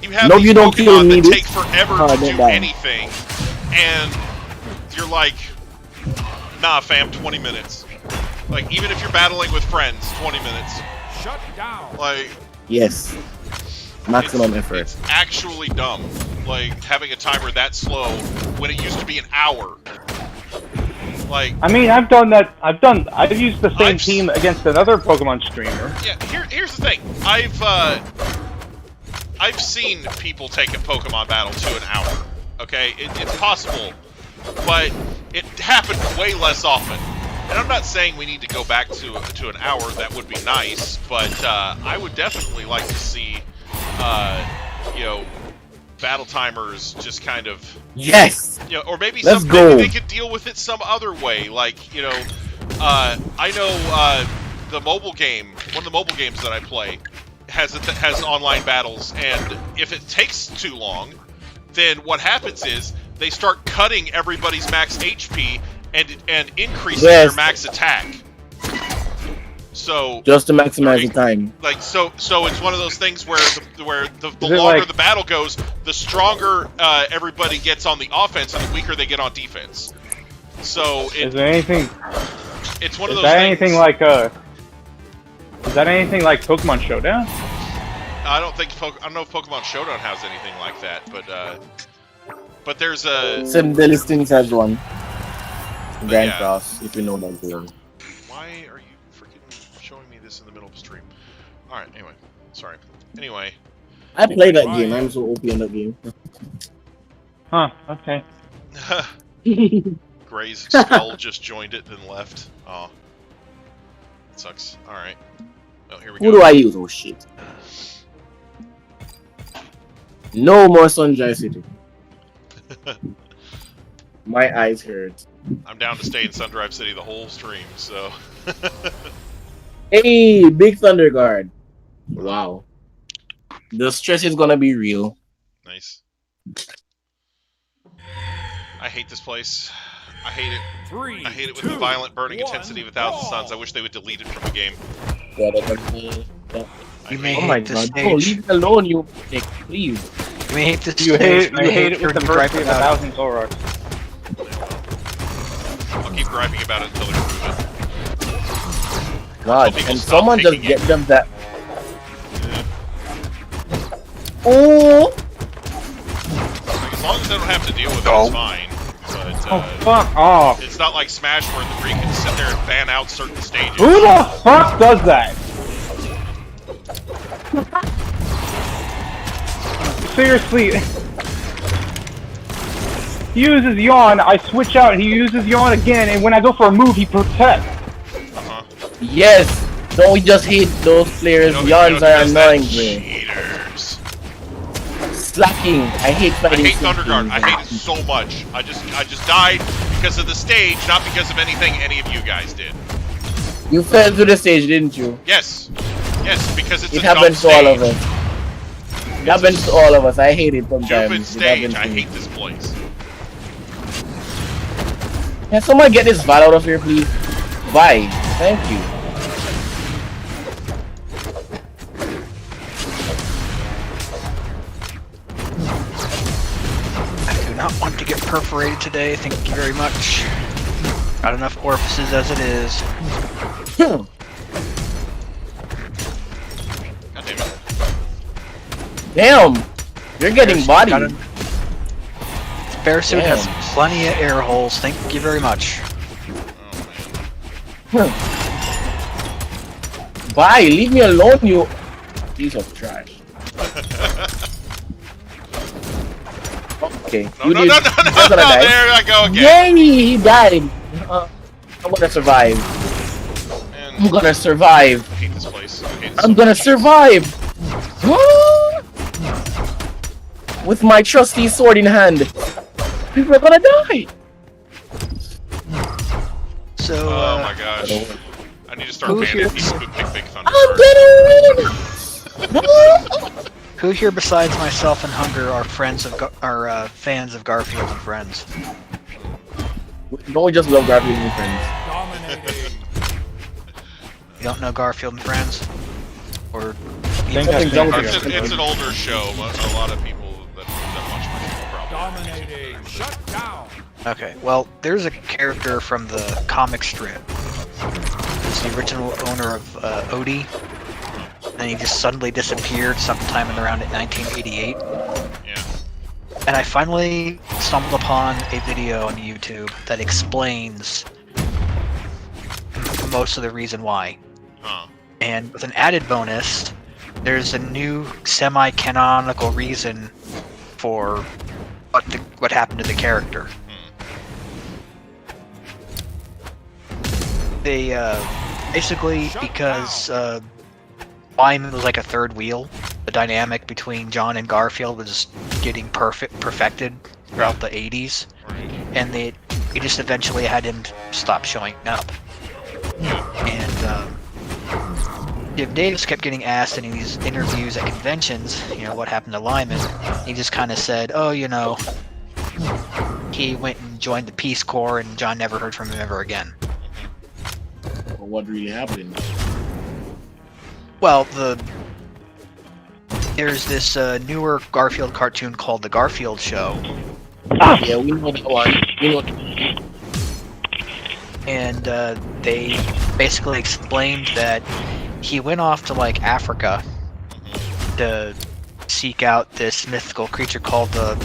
you have No, these you don't kill Pokemon me, that bitch. take forever Oh, to don't do die. anything, and you're like, nah, fam, 20 minutes. Like, even if you're battling with friends, 20 minutes. Shut down. Like, Yes. Maximum effort. it's actually dumb. Like, having a timer that slow when it used to be an hour. Like, I mean, I've used the same I've s- team against another Pokemon streamer. yeah, here's the thing. I've seen people take a Pokemon battle to an hour. Okay, it's possible, but it happened way less often. And I'm not saying we need to go back to an hour. That would be nice, but I would definitely like to see, you know, battle timers just kind of, Yes! you know, or maybe Let's maybe go. they could deal with it some other way. Like, you know, I know the mobile game, one of the mobile games that I play, has online battles, and if it takes too long, then what happens is they start cutting everybody's max HP and increasing Yes. their max attack. So Just to maximize the time. like so it's one of those things where the Is it longer like- the battle goes, the stronger everybody gets on the offense and the weaker they get on defense. So Is there anything? it's one of Is those that things. anything like Is that anything like Pokemon Showdown? I don't know if Pokemon Showdown has anything like that, but there's a Sim Delistings has one. Grand yeah. Cross, if you know that game. Why are you freaking showing me this in the middle of a stream? All right, anyway, sorry. Anyway, I play that game, I'm so OP in that game. Huh? Okay. Gray's spell just joined it, then left. Oh, it sucks. All right. Oh, here we Who go. do I use? Oh shit. No more Sunrise City. My eyes hurt. I'm down to stay in Sundrive City the whole stream, so. Hey, Big Thunder Guard. Wow. The stress is gonna be real. Nice. I hate this place. I hate it. 3, I hate it with 2, the violent burning 1, intensity of 1,000 go. Suns. I wish they would delete it from the game. You may Oh my hate this god. No, stage. leave it alone, you dick, please. You may hate this You stage. hate it with the mercy of 1,000 Zoroarks. I'll keep griping about it until they remove it. God, people and stop someone just taking get it. them that. Oh! Like, as long as I don't have to deal with it, it's fine. But Oh, fuck off. it's not like Smash where the Greek can sit there and ban out certain stages. Who the fuck does that? Seriously. He uses Yawn, I switch out, he uses Yawn again, and when I go for a move, he protects. Yes! Don't we just hate those players? Yawns are annoying, bro. Cheaters. Slacking. I hate I fighting. hate Thunder Guard. slacking. I hate it so much. I just died because of the stage, not because of anything any of you guys did. You fell through the stage, didn't you? Yes. Yes, because it's It a dumb happens to stage. all of us. It happens to all of us. I hate it sometimes. Stupid It stage. happens I to me. hate this place. Can someone get this Val out of here, please? Vi, thank you. I do not want to get perforated today, thank you very much. Got enough orifices as it is. God damn it. Damn! You're getting bodied. Bearsuit has Damn. plenty of air holes, thank you very much. Bye, leave me alone, you piece of trash. Okay, No, you no, did. no, no, You're no, gonna no, die. there I go again. Yay, he died. I'm gonna survive. Man, I'm gonna survive. I hate this place. I hate it so I'm gonna much. survive. With my trusty sword in hand. People are gonna die. So, Oh my gosh. I need to start who banning here- people who pick Big Thunder I'm Guard. gonna win. who here besides myself and Hunger are friends of fans of Garfield and Friends? Don't we just love Garfield and friends? Dominating. You don't know Garfield and Friends? Or Think that's It's an older show, but a lot of people that watch my show probably. Dominating. Shut down. Okay, well, there's a character from the comic strip. He's the original owner of Odie, and he just suddenly disappeared sometime in around 1988. Yeah. And I finally stumbled upon a video on YouTube that explains most of the reason why. Huh. And with an added bonus, there's a new semi-canonical reason for what happened to the character. They basically, because Lyman was like a third wheel, the dynamic between John and Garfield was getting perfected throughout the 80s, Right. and they just eventually had him stop showing up. And Jim Davis kept getting asked in these interviews at conventions, you know, what happened to Lyman. He just kind of said, oh, you know, he went and joined the Peace Corps, and John never heard from him ever again. Well, what really happened? Well, there's this newer Garfield cartoon called The Garfield Show, Yeah, we know that one. We know. and they basically explained that he went off to like Africa to seek out this mythical creature called the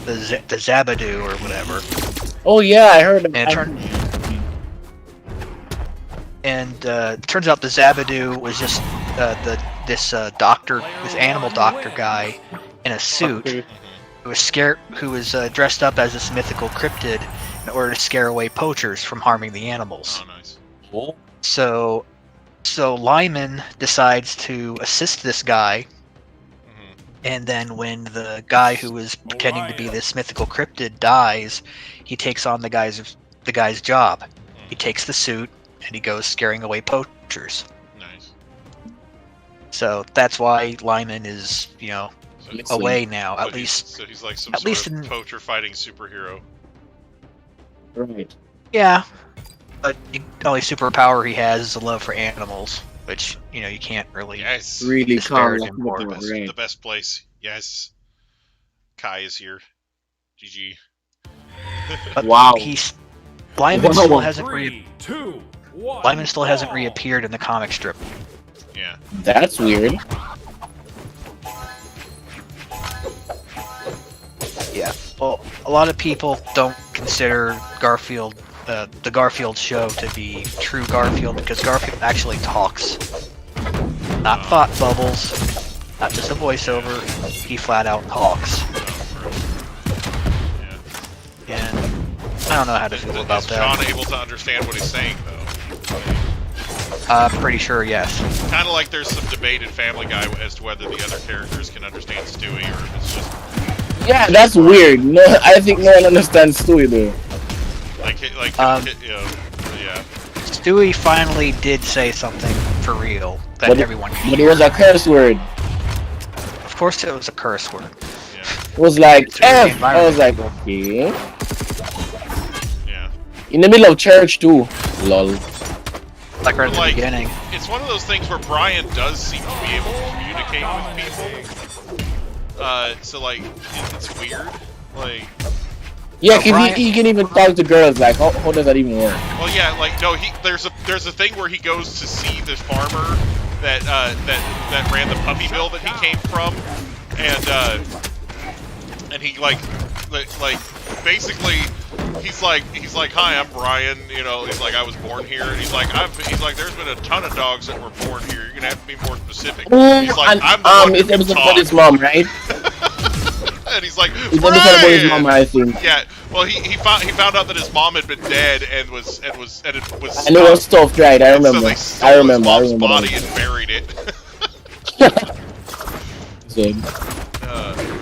Zabadoo or whatever. Oh yeah, I heard. And it turns out the Zabadoo was just this animal doctor guy in a suit who was dressed up as this mythical cryptid in order to scare away poachers from harming the animals. Oh, nice. Oh, So So Lyman decides to assist this guy, Mhm. and then when the guy who was pretending to be this mythical cryptid dies, he takes on the guy's job. He takes the suit and he goes scaring away poachers. Nice. So that's why Lyman is, So, away now. so At least, he's like some at sort least of in- poacher fighting superhero. Right. yeah. But the only superpower he has is a love for animals, which you can't really. Yes. Really calm. Disparage him for The it. best, Right. the best place. Yes. Kai is here. GG. But Wow. Lyman Wow. still hasn't 3, 2, 1. Lyman still hasn't go. reappeared in the comic strip. Yeah. That's weird. Yeah. Well, a lot of people don't consider Garfield, the Garfield show, to be true Garfield because Garfield actually talks. Not thought bubbles, not just a voiceover. He flat out talks. Yeah. And I don't know how to feel about Is that. John able to understand what he's saying though? Pretty sure yes. Kind of like there's some debate in Family Guy as to whether the other characters can understand Stewie or if it's just Yeah, that's weird. No, I think no one understands Stewie though. yeah. Stewie finally did say something for real that But everyone can But it hear. was a curse word. Of course it was a curse word. It was like It's really F. I was like, okay. Yeah. In the middle of church too. Lol. Like right at the Like, beginning. it's one of those things where Brian does seem to be able to communicate with people. So like, it's weird. Like, Yeah, Oh, cause Brian- he can even talk to girls. Like, how does that even work? well, yeah, like no, there's a thing where he goes to see the farmer that ran the puppy mill that he came from, and he like basically he's like hi, I'm Brian, he's like I was born here, and he's like there's been a ton of dogs that were born here, you're gonna have to be more specific. He's like, And, I'm the one who it's can episode talk. about his mom, right? And he's like, It's episode about his mom, I think. yeah, well he found out that his mom had been dead and it was And it was stuffed, right? I remember. So they I stole remember. I his mom's remember. body that. and buried it. So,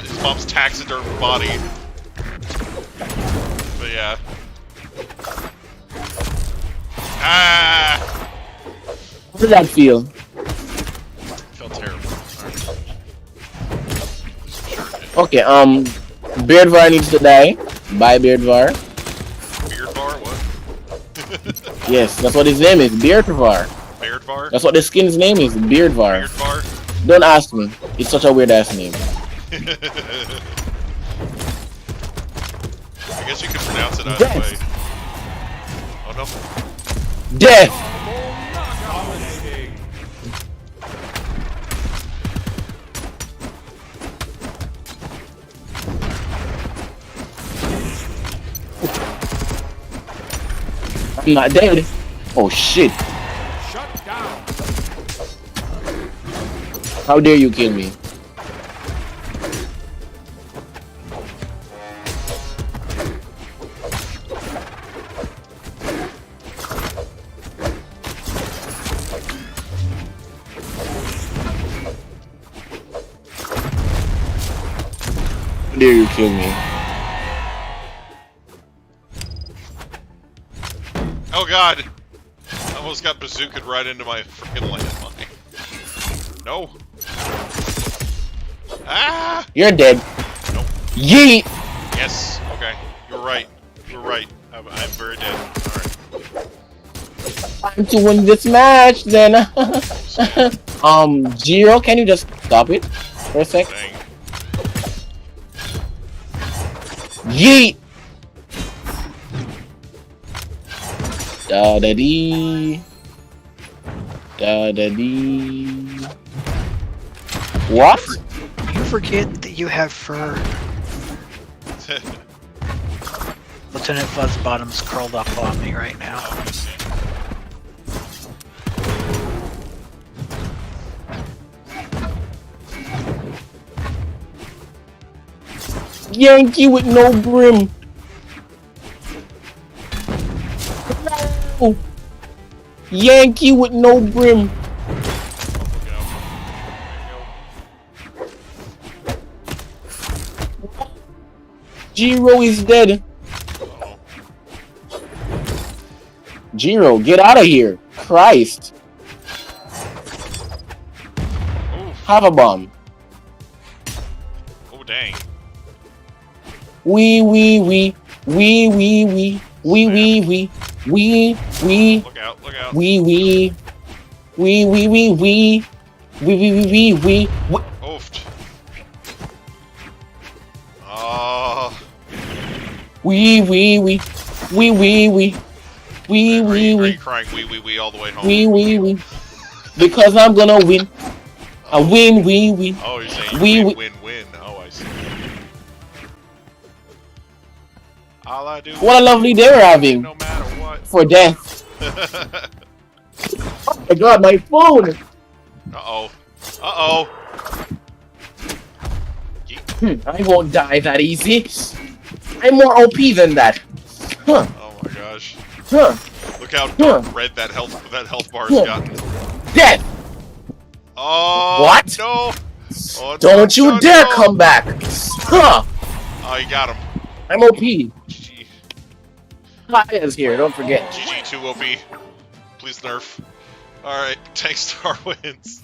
His mom's taxidermy body. But yeah. Ah! how did that feel? Felt terrible. Okay, Beardvar needs to die. Bye, Beardvar. Beard bar? What? Yes, that's what his name is, Beardvar. Beard bar? That's what the skin's name is, Beardvar. Beard bar? Don't ask me. It's such a weird ass name. I guess you could pronounce it either way. Oh no. Death! Dominating. I'm not dead. Oh shit. Shut down. How dare you kill me? How dare you kill me? Oh god! I almost got bazookaed right into my freaking landmine. No! Ah! You're dead. Nope. Yeet! Yes! Okay. You're right. You're right. I'm very dead. Alright. Time to win this match then. Jiro, can you just stop it for a sec? Dang. Yeet! Da da dee. Da da dee. What? You forget that you have fur. Lieutenant Fuzzbottom's curled up on me right now. Yankee with no brim. No. Yankee with no brim. Jiro is dead. Uh-oh. Jiro, get out of here. Christ. Ooh. Have a bomb. Oh, dang. Wee. We. Look out, look out. We. Oofed. Oh. We. Are you crying wee all the way home? We. Because I'm gonna win. I win. Oh, you're saying We- win. Oh, I see. All I do What a lovely day we're having no matter what. for death. Oh my god, my phone! Uh-oh. Uh-oh. I won't die that easy. I'm more OP than that. Huh. Oh my gosh. Huh. Look how dark red that health bar's gotten. Death! Oh, What? No! Oh, Don't you no, dare no. come back! Huh. Oh, you got him. I'm OP. GG. Kaya's here, don't forget. GG 2 OP. Please nerf. Alright, Tank Star wins.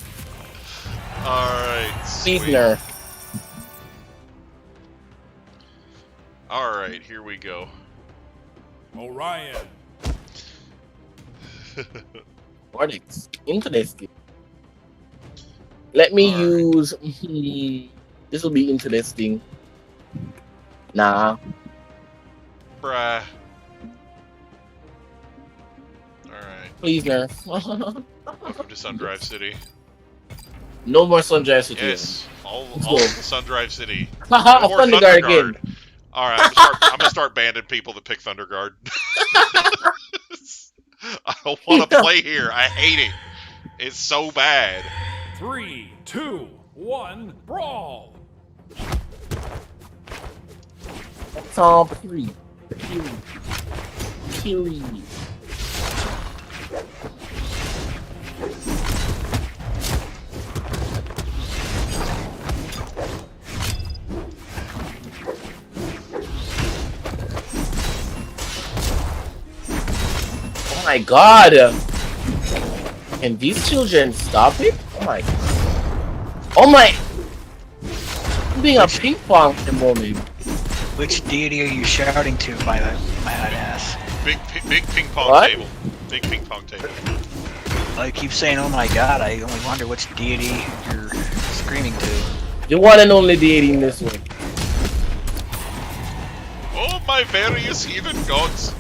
Alright. Please sweet. nerf. Alright, here we go. Orion. Onyx. Interesting. Let me Alright. use... this will be interesting. Nah. Bruh. Alright. Please nerf. Welcome to Sundrive City. No more Sundrive City. Yes. All go. of Sundrive City. Haha, No more Thunderguard again. Alright, I'm gonna start banning people that pick Thunderguard. I don't want to play here. I hate it. It's so bad. 3, 2, 1, brawl. Top 3. Period. Oh my god! Can these children stop it? Oh my... Oh my... I'm being a ping pong at the moment. Which deity are you shouting to by that ass? Big ping pong What? table. Big ping pong table. I keep saying, oh my god, I only wonder which deity you're screaming to. The one and only deity in this one. Oh, my various heathen gods.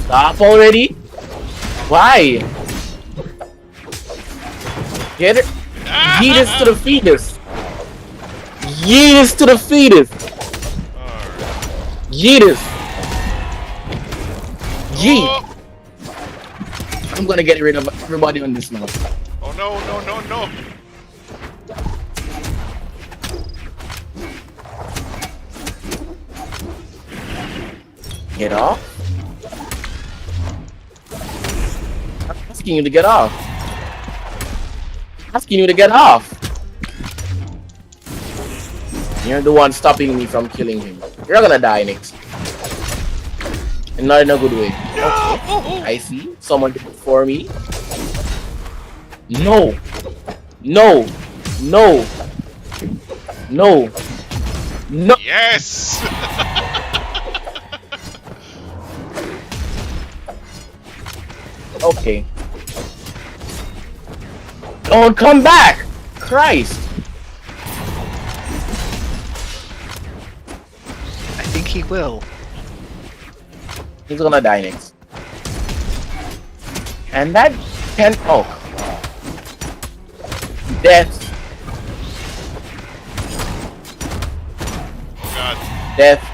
Stop already? Why? Get it? Yeetus to the fetus. Yeetus to the fetus. Yeetus. Yeet. Oh. I'm gonna get rid of everybody on this map. Oh no. Get off. I'm asking you to get off. Asking you to get off. You're the one stopping me from killing him. You're gonna die next. And not in a good way. Okay. I see. Someone did it for me. No. No. No. No. No. Yes. Okay. Don't come back! Christ! I think he will. He's gonna die next. And that can... Oh. Death. Oh god. Death.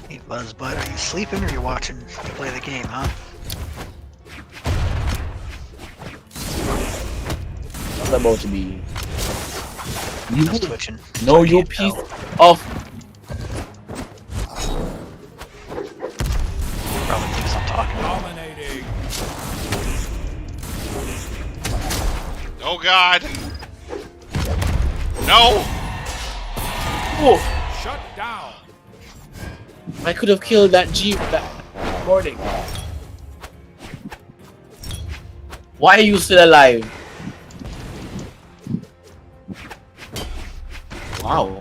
Hey Buzzbud, are you sleeping or you watching me play the game, huh? It's about to be. Just twitching. No, you Can't piece tell. of. Probably thinks I'm talking about. Dominating. Oh God! No! Oh, Shut down. I could have killed that Jeep that morning. Why are you still alive? Wow.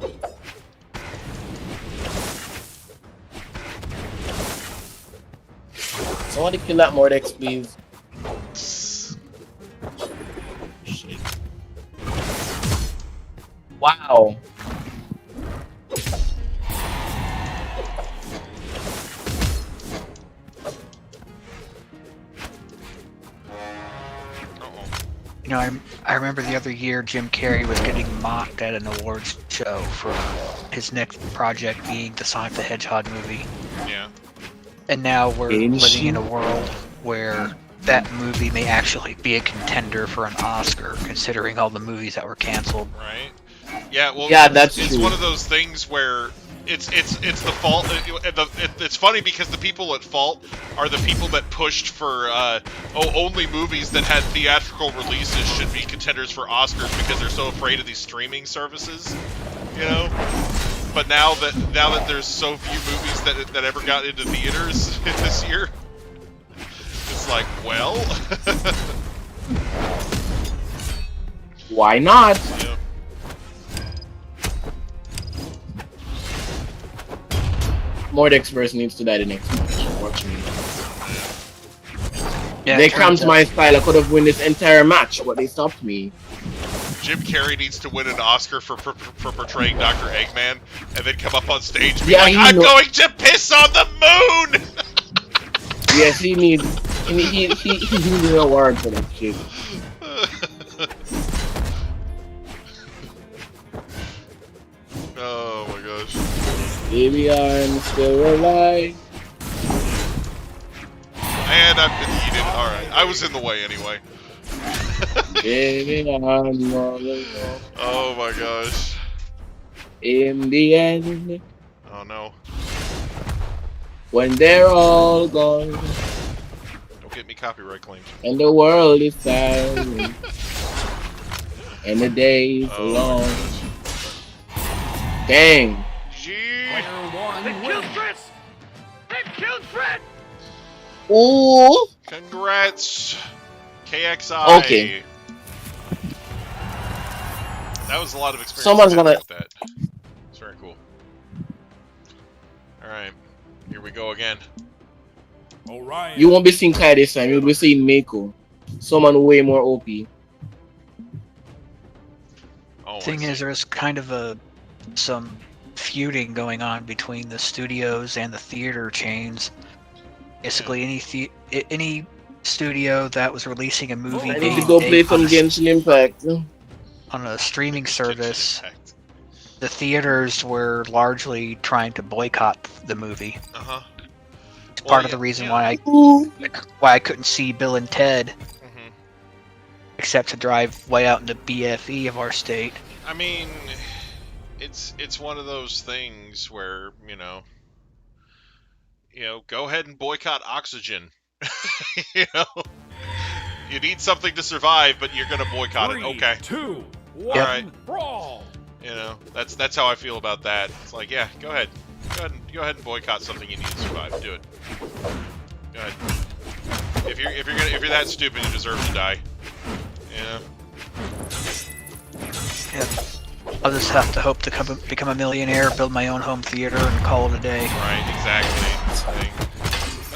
Somebody kill that Mordex, please. Shit. Wow. You know, I remember the other year Jim Carrey was getting mocked at an awards show for his next project being the Sonic the Hedgehog movie. Yeah. And now we're Ain't living she? in a world where that movie may actually be a contender for an Oscar, considering all the movies that were canceled. Right. Yeah. Well. Yeah, that's it's true. one of those things where it's the fault. It's funny because the people at fault are the people that pushed for only movies that had theatrical releases should be contenders for Oscars because they're so afraid of these streaming services. You know. But now that there's so few movies that ever got into theaters this year, it's like, well, Why not? yeah. Mordex verse needs to die the next match. Watch me. Yeah, They it turns camped out- my style. I could have won this entire match, but they stopped me. Jim Carrey needs to win an Oscar for portraying Dr. Eggman, and then come up on stage and be Yeah, like, he "I'm know- going to piss on the moon." Yes, he needs. He needs an award for that shit. Oh my gosh. Baby, I'm still alive. And I've been heated. All right, I was in the way anyway. Baby, I'm all alone. Oh my gosh. In the end, Oh no. when they're all gone Don't get me copyright claims. and the world is silent and the days are Oh my long. gosh. Dang. Gee. Player one wins. Ooh. Congrats, KXI. Okay. That was a lot of experience. Someone's with gonna- that. It's very cool. All right, here we go again. Orion. You won't be seeing Kai this time. You'll be seeing Mako. Someone way more OP. Oh, Thing I is, see. there's kind of some feuding going on between the studios and the theater chains. Basically, any studio that was releasing a movie I need being to go play made some Genshin Impact. on a streaming service, Impact. the theaters were largely trying to boycott the movie. Uh-huh. It's Well, part of yeah, the reason yeah. why I couldn't see Bill and Ted, Mhm. except to drive way out into BFE of our state. I mean, it's one of those things where go ahead and boycott oxygen. You need something to survive, but you're gonna boycott it. 3, Okay, 2, 1, Alright. brawl. that's how I feel about that. It's like, yeah, go ahead and boycott something you need to survive. Do it. Go ahead. If you're that stupid, you deserve to die. Yeah. Yeah. I'll just have to hope to become a millionaire, build my own home theater, and call it a day. Right, exactly. Like,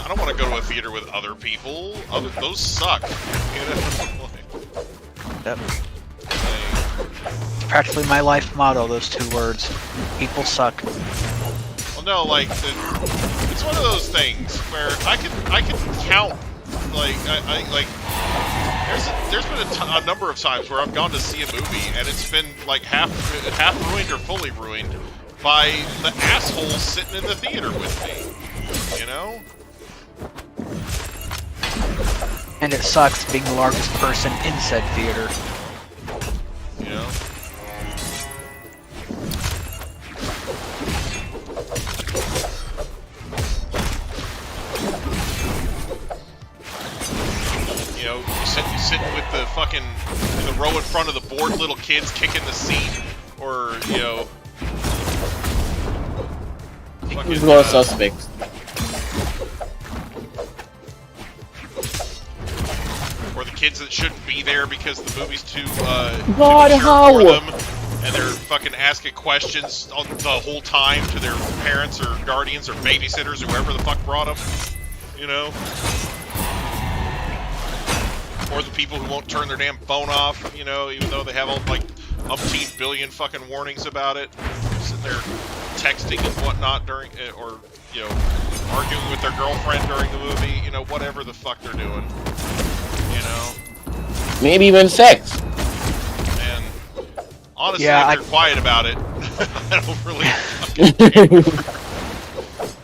I don't want to go to a theater with other people. Those suck. Yep. Practically my life motto, those two words. People suck. Well, no, like it's one of those things where I can count. Like there's been a number of times where I've gone to see a movie and it's been like half ruined or fully ruined by the assholes sitting in the theater with me. You know? And it sucks being the largest person in said theater. sitting with the fucking in the row in front of the board, little kids kicking the seat, or you know, Who's more suspects? or the kids that shouldn't be there because the movie's too God, immature how? for them, and they're fucking asking questions the whole time to their parents or guardians or babysitters, whoever the fuck brought them, you know. Or the people who won't turn their damn phone off, you know, even though they have all like umpteen billion fucking warnings about it. Sitting there texting and whatnot during, or, you know, arguing with their girlfriend during the movie, you know, whatever the fuck they're doing, you know. Maybe even sex. And honestly, Yeah, if they're quiet about it, I don't really fucking care.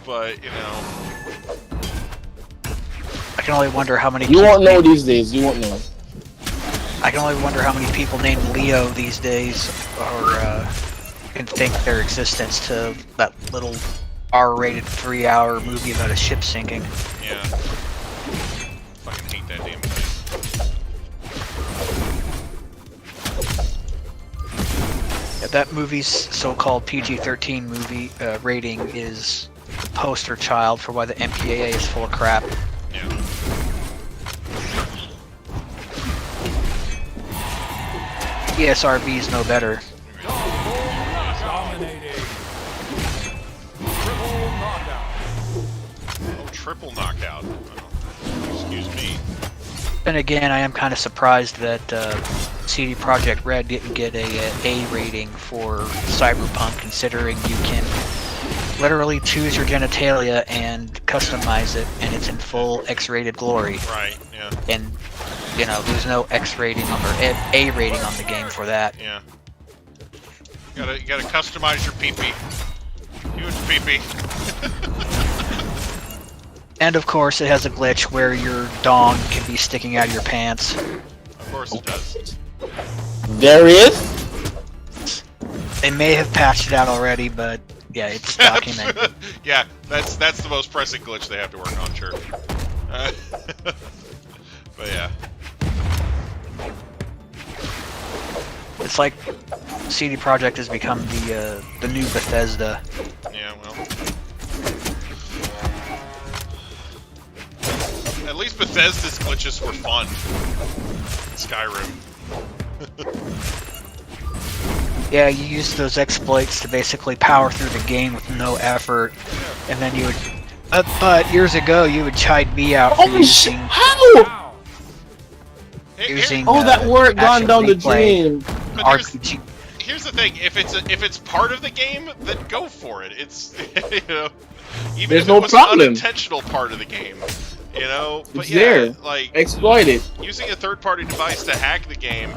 But, you know. I can only wonder how many. You won't know these days. You won't know. I can only wonder how many people named Leo these days, or can think their existence to that little R-rated 3-hour movie about a ship sinking. Yeah. Fucking hate that damn thing. Yeah, that movie's so-called PG-13 movie rating is the poster child for why the MPAA is full of crap. Yeah. ESRB's no better. Dominating. Triple knockout. Oh, triple knockout. Oh, excuse me. Then again, I am kind of surprised that CD Projekt Red didn't get a rating for Cyberpunk, considering you can literally choose your genitalia and customize it, and it's in full X-rated glory. Right, yeah. And, you know, there's no X rating or A rating on the game for that. Yeah. You gotta customize your pee-pee. Huge pee-pee. And of course, it has a glitch where your dong can be sticking out of your pants. Of course it does. There is. They may have patched it out already, but yeah, it's documented. Yeah, that's the most pressing glitch they have to work on, sure. But yeah. It's like CD Projekt has become the new Bethesda. Yeah, well. At least Bethesda's glitches were fun. Skyrim. Yeah, you use those exploits to basically power through the game with no effort, and then you would. But years ago, you would chide me out for Oh shit! using. How? Using, Oh, that work gone action down the replay, drain. But RPG. here's the thing: if it's part of the game, then go for it. It's you know, even There's if no it was problem. an unintentional part of the game, you know. But It's yeah, there. like Exploit it. using a third-party device to hack the game,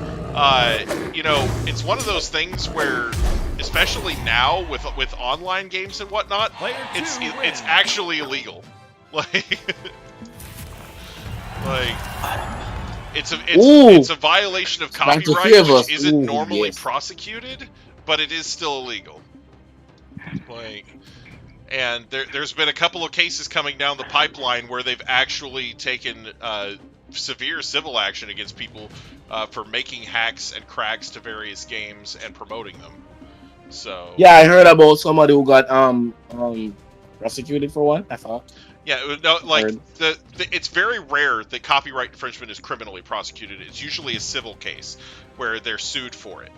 you know, it's one of those things where, especially now with online games and whatnot, it's actually illegal. Like, it's a violation of Back to copyright, three of us. which isn't Ooh, normally yes. prosecuted, but it is still illegal. Like, and there's been a couple of cases coming down the pipeline where they've actually taken severe civil action against people for making hacks and cracks to various games and promoting them. So Yeah, I heard about somebody who got prosecuted for what? I thought. yeah, no, like Heard. it's very rare that copyright infringement is criminally prosecuted. It's usually a civil case where they're sued for it.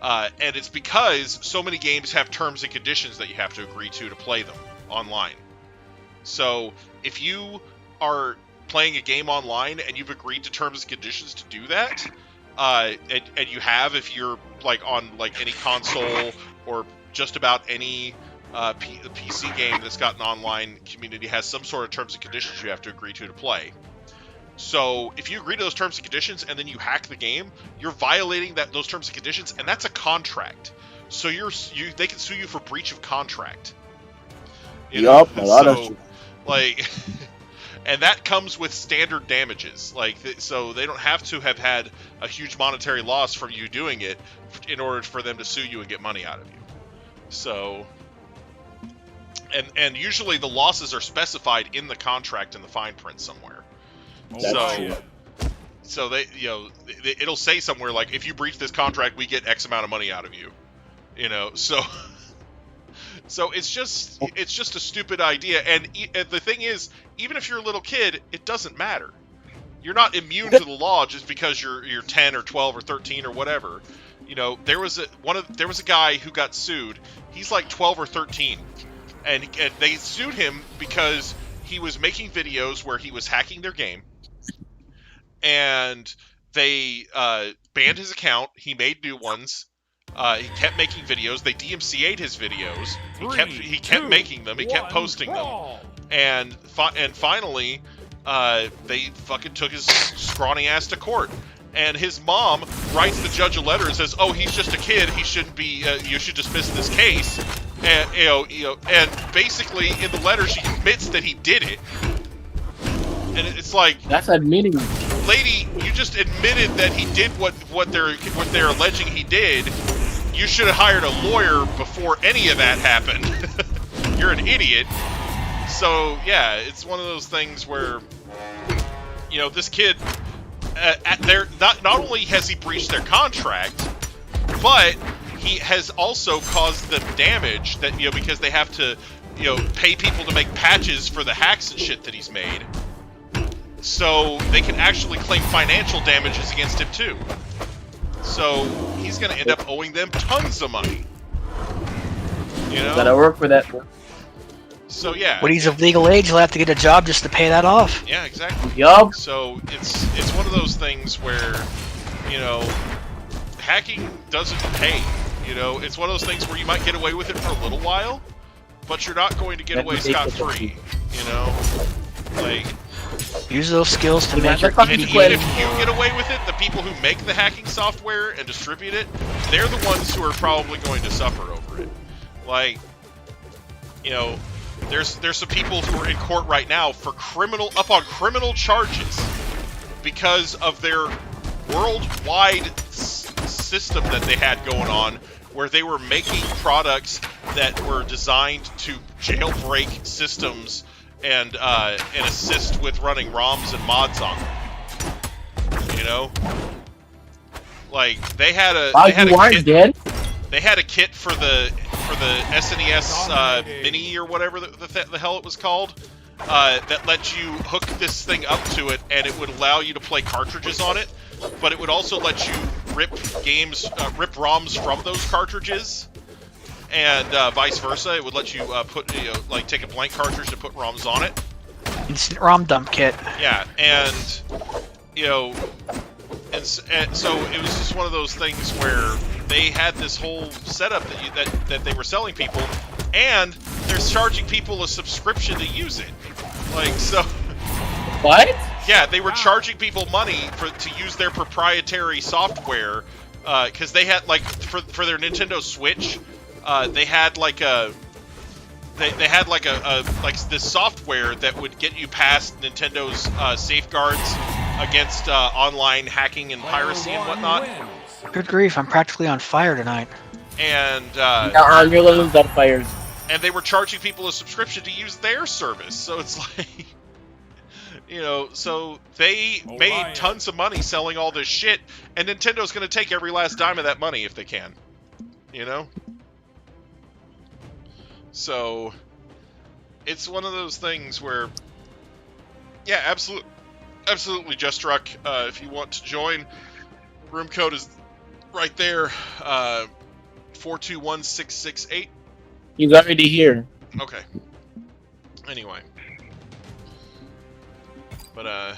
And it's because so many games have terms and conditions that you have to agree to play them online. So if you are playing a game online and you've agreed to terms and conditions to do that, and you have, if you're like on like any console or just about any PC game that's got an online community, has some sort of terms and conditions you have to agree to play. So if you agree to those terms and conditions and then you hack the game, you're violating those terms and conditions, and that's a contract. So they can sue you for breach of contract. You know? Yup, a lot of shit. Like, and that comes with standard damages. Like, so they don't have to have had a huge monetary loss from you doing it in order for them to sue you and get money out of you. So, and usually the losses are specified in the contract in the fine print somewhere. That's so they, you know, it'll say somewhere like, if you breach this contract, we get X amount of money out of you. You know, so it's just a stupid idea. And the thing is, even if you're a little kid, it doesn't matter. You're not immune to the law just because you're 10 or 12 or 13 or whatever. You know, there was a guy who got sued. He's like 12 or 13, and they sued him because he was making videos where he was hacking their game, and they banned his account. He made new ones. He kept making videos. They DMCA'd his videos. He kept making them. He kept posting them. And finally, they fucking took his scrawny ass to court. And his mom writes the judge a letter and says, "Oh, he's just a kid. He shouldn't be. You should dismiss this case." And and basically in the letter she admits that he did it. And it's like, that's admitting. Lady, you just admitted that he did what they're alleging he did. You should have hired a lawyer before any of that happened. You're an idiot. So yeah, it's one of those things where, you know, this kid, not only has he breached their contract, but he has also caused them damage that, you know, because they have to, you know, pay people to make patches for the hacks and shit that he's made. So they can actually claim financial damages against him too. So he's going to end up owing them tons of money. You know? Gotta work for that. So yeah. When he's of legal age, he'll have to get a job just to pay that off. Yeah, exactly. Yup. So it's one of those things where, you know, hacking doesn't pay. You know, it's one of those things where you might get away with it for a little while, but you're not going to get away scot-free. You know, like. Use those skills to make your And even if you get away with it, the people who make the hacking software and distribute it, they're the ones who are probably going to suffer over it. Like, you know, there's some people who are in court right now for criminal charges because of their worldwide system that they had going on, where they were making products that were designed to jailbreak systems and assist with running ROMs and mods on them. You know, like they had a kit for the SNES Mini or whatever the hell it was called, that let you hook this thing up to it, and it would allow you to play cartridges on it, but it would also let you rip ROMs from those cartridges. And vice versa, it would let you like take a blank cartridge and put ROMs on it. Instant ROM dump kit. Yeah, and you know, and so it was just one of those things where they had this whole setup that they were selling people, and they're charging people a subscription to use it. Like, so. What? Yeah, they were charging people money to use their proprietary software, because they had like for their Nintendo Switch. They had like this software that would get you past Nintendo's safeguards against online hacking and piracy and whatnot. Good grief, I'm practically on fire tonight. And you're gonna lose that fire. And they were charging people a subscription to use their service, so it's like, you know, so they made tons of money selling all this shit, and Nintendo's gonna take every last dime of that money if they can, you know. So, it's one of those things where, yeah, absolutely, Just Struck. If you want to join, room code is right there, 421668. He's already here. Okay. Anyway, but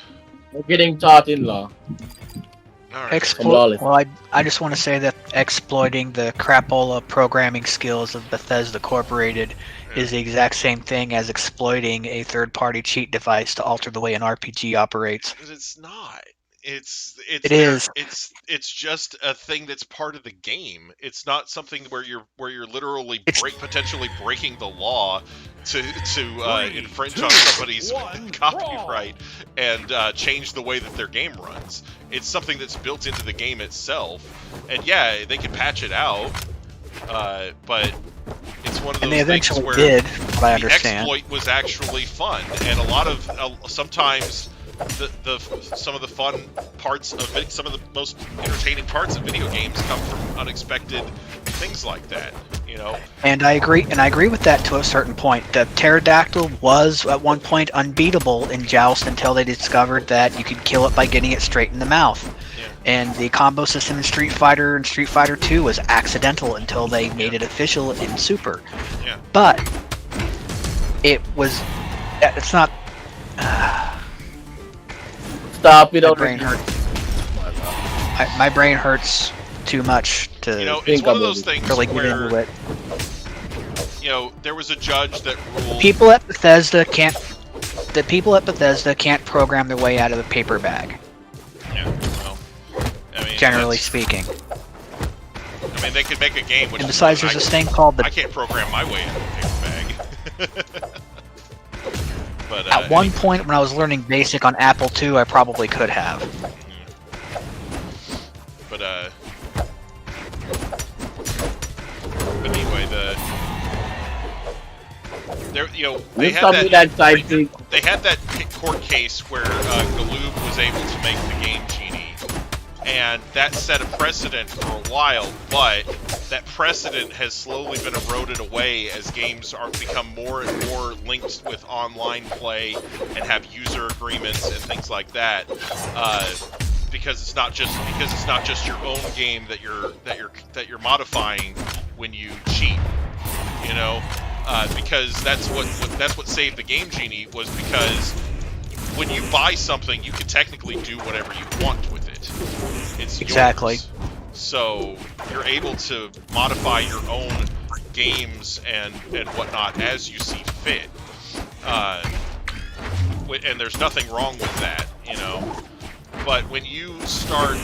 we're getting taught in law. Right. Well, I just want to say that exploiting the crapola programming skills of Bethesda Corporated is the exact same thing as exploiting a third-party cheat device to alter the way an RPG operates. It's not. It is. It's just a thing that's part of the game. It's not something where you're literally potentially breaking the law to infringe on somebody's copyright and change the way that their game runs. It's something that's built into the game itself, and yeah, they can patch it out, but it's one of those things where did, what I understand. The exploit was actually fun, and a lot of sometimes some of the fun parts of it, some of the most entertaining parts of video games come from unexpected things like that, you know. And I agree with that to a certain point. The pterodactyl was at one point unbeatable in Joust until they discovered that you could kill it by getting it straight in the mouth. Yeah. And the combo system in Street Fighter and Street Fighter 2 was accidental until they made it official in Super. Yeah. But it's not. Stop! You My don't. brain hurts. My brain hurts too much to You know, it's think one of about those it. things really get where, into it. you know, there was a judge that ruled. People at Bethesda can't. The people at Bethesda can't program their way out of a paper bag. Yeah, well, I mean, Generally that's- speaking. I mean, they could make a game which. And besides, there's this thing called the. I can't program my way into a paper bag. But At one point, when I was learning BASIC on Apple II, I probably could have. But anyway, they had that court case where Galoob was able to make the Game Genie, and that set a precedent for a while. But that precedent has slowly been eroded away as games are become more and more linked with online play and have user agreements and things like that. Because it's not just your own game that you're modifying when you cheat, you know, because that's what saved the Game Genie was because when you buy something you can technically do whatever you want with it. It's Exactly. yours. So you're able to modify your own games and whatnot as you see fit, and there's nothing wrong with that, you know. But when you start,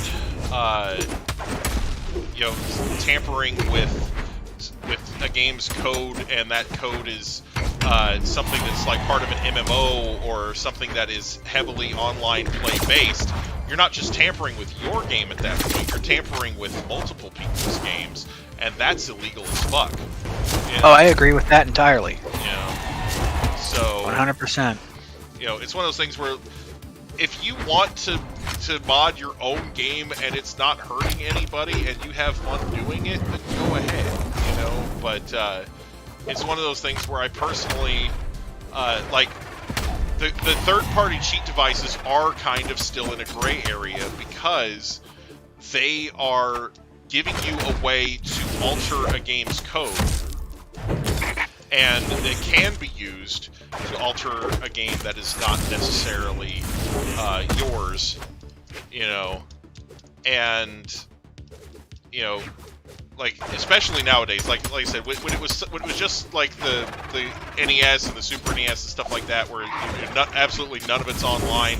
tampering with a game's code, and that code is something that's like part of an MMO or something that is heavily online play based, you're not just tampering with your game at that point. You're tampering with multiple people's games, and that's illegal as fuck. You know? Oh, I agree with that entirely. You know? So 100%. You know, it's one of those things where if you want to mod your own game and it's not hurting anybody and you have fun doing it, then go ahead, you know. But it's one of those things where I personally like the third-party cheat devices are kind of still in a gray area because they are giving you a way to alter a game's code, and it can be used to alter a game that is not necessarily yours, you know, and you know, like especially nowadays, like I said, when it was just like the NES and the Super NES and stuff like that, where absolutely none of it's online.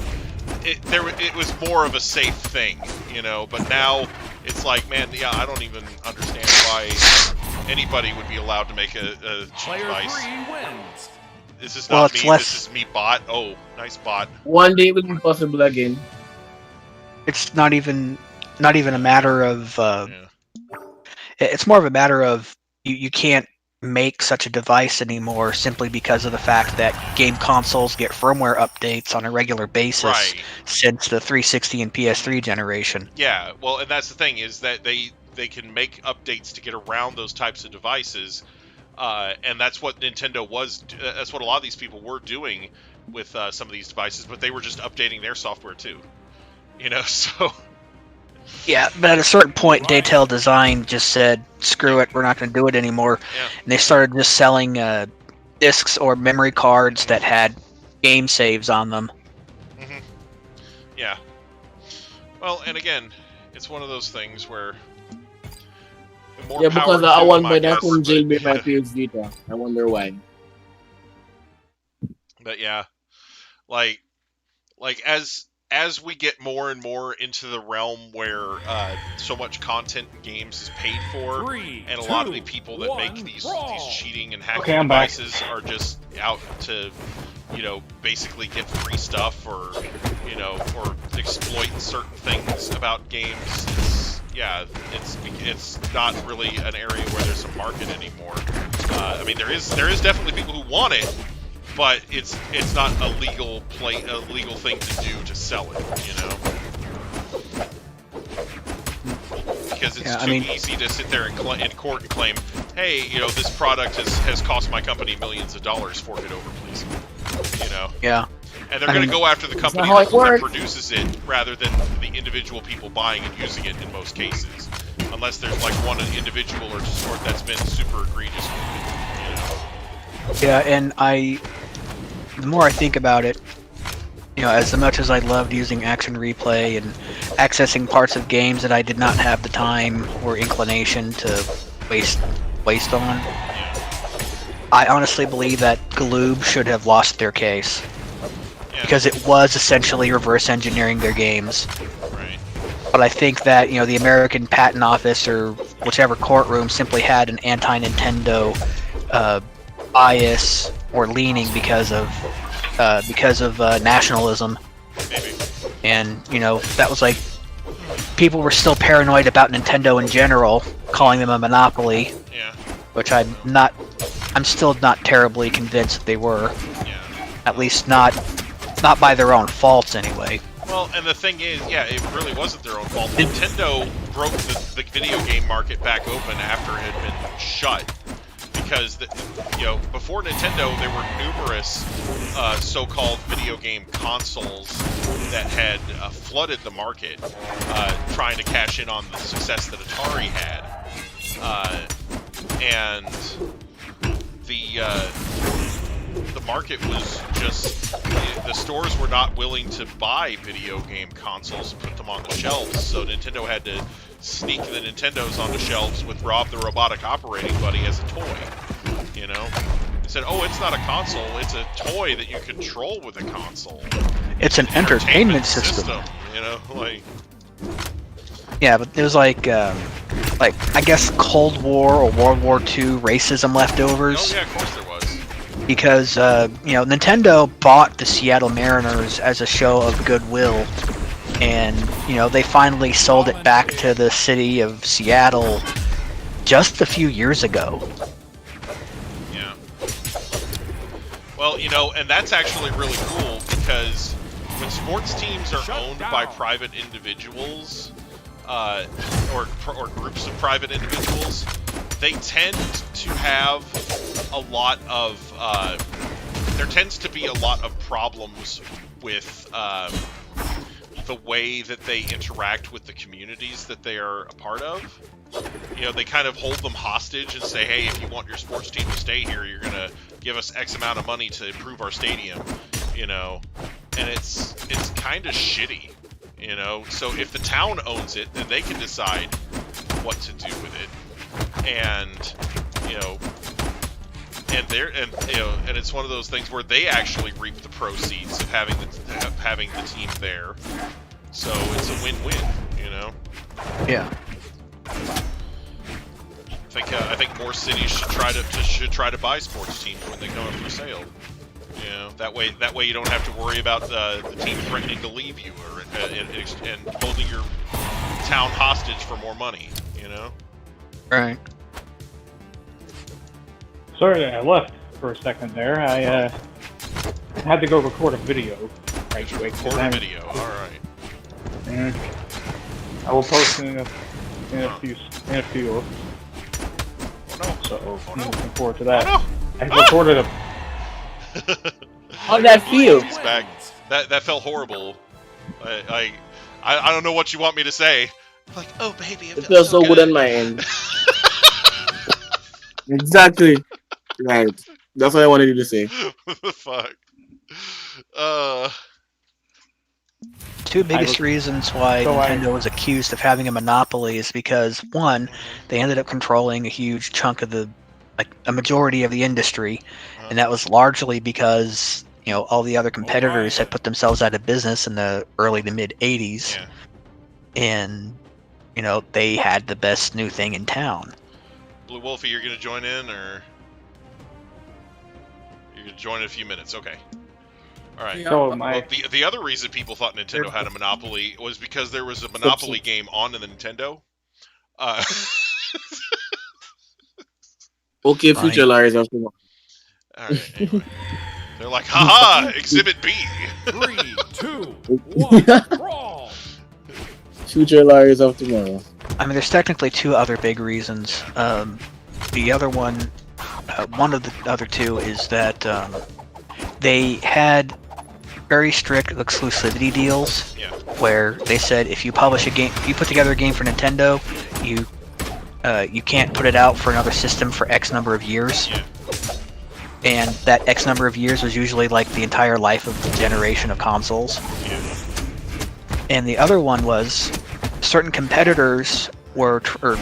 It was more of a safe thing, you know. But now it's like, man, yeah, I don't even understand why anybody would be allowed to make a cheat device. wins. This is not me. This is me bot. Oh, nice bot. One day will be possible again. It's not even a matter of. It's more of a matter of you can't make such a device anymore simply because of the fact that game consoles get firmware updates on a regular basis since the 360 and PS3 generation. Yeah, well, and that's the thing is that they can make updates to get around those types of devices, and that's what Nintendo was. That's what a lot of these people were doing with some of these devices, but they were just updating their software too. You know, so. Yeah, but at a certain point, Daytale Design just said, "Screw it, we're not going to do it anymore." Yeah. And they started just selling discs or memory cards that had game saves on them. Mm-hmm. Yeah. Well, and again, it's one of those things where. Yeah, because I want my couldn't jailbait my PS Vita. I wonder why. But yeah, like as we get more and more into the realm where so much content in games is paid for, and a lot of the people that make these cheating and hacking devices are just out to, you know, basically get free stuff or, you know, or exploit certain things about games. It's not really an area where there's a market anymore. I mean, there is definitely people who want it, but it's not a legal thing to do to sell it, you know. Because it's too easy to sit there in court and claim, hey, you know, this product has cost my company millions of dollars. Fork it over, please. You know. Yeah. And they're going to go after the company that produces it rather than the individual people buying and using it in most cases, unless there's like one individual or sort that's been super egregious with it. You know. Yeah, and the more I think about it, you know, as much as I loved using action replay and accessing parts of games that I did not have the time or inclination to waste on, I honestly believe that Galoob should have lost their case. Because it was essentially reverse engineering their games. Right. But I think that, you know, the American Patent Office or whichever courtroom simply had an anti-Nintendo bias or leaning because of nationalism. Maybe. And, you know, that was like, people were still paranoid about Nintendo in general, calling them a monopoly. Yeah. Which I'm still not terribly convinced that they were. Yeah. At least not by their own faults, anyway. Well, and the thing is, yeah, it really wasn't their own fault. Nintendo broke the video game market back open after it had been shut. Because, you know, before Nintendo, there were numerous so-called video game consoles that had flooded the market, trying to cash in on the success that Atari had. And the market was just, the stores were not willing to buy video game consoles and put them on the shelves, so Nintendo had to sneak the Nintendos on the shelves with Rob the Robotic Operating Buddy as a toy, you know? They said, oh, it's not a console, it's a toy that you control with a console. It's an entertainment system. You know, like... Yeah, but there's like I guess Cold War or World War II racism leftovers. Oh yeah, of course there was. Because, you know, Nintendo bought the Seattle Mariners as a show of goodwill, and, you know, they finally sold it back to the city of Seattle just a few years ago. Yeah. Well, you know, and that's actually really cool, because when sports teams are owned by private individuals, or groups of private individuals, they tend to have a lot of, there tends to be a lot of problems with the way that they interact with the communities that they are a part of. You know, they kind of hold them hostage and say, hey, if you want your sports team to stay here, you're going to give us X amount of money to improve our stadium, you know, and it's kind of shitty. You know, so if the town owns it, then they can decide what to do with it, and you know, and it's one of those things where they actually reap the proceeds of having the team there. So it's a win-win, you know. Yeah. I think more cities should try to buy sports teams when they come up for sale. You know, that way you don't have to worry about the team threatening to leave you and holding your town hostage for more money. You know. Right. Sorry that I left for a second there. I had to go record a video. Right, record a video. All right. I will post in a few. Oh no. So Oh no. I'm looking forward to that. Oh no. I recorded a. How'd that feel? He's back. That felt horrible. I don't know what you want me to say. Like, oh baby, it feels so good on my end. Exactly. Right. That's what I wanted you to say. What the fuck? Two biggest reasons why Nintendo was accused of having a monopoly is because, one, they ended up controlling a huge chunk of a majority of the industry, and that was largely because, you know, all the other competitors had put themselves out of business in the early to mid 80s, and, you know, they had the best new thing in town. Blue Wolfie, you're gonna join in, or you're gonna join in a few minutes? Okay. All right. So well, the other reason people thought Nintendo had a monopoly was because there was a Monopoly game on the Nintendo. Okay, future liars. All right. Anyway. They're like, haha, Exhibit B. 3, 2, 1, brawl! Future Liars of Tomorrow. I mean, there's technically two other big reasons. The other one of the other two is that they had very strict exclusivity deals, where they said if you publish a game, if you put together a game for Nintendo, you can't put it out for another system for X number of years. And that X number of years was usually like the entire life of the generation of consoles. And the other one was certain competitors were, or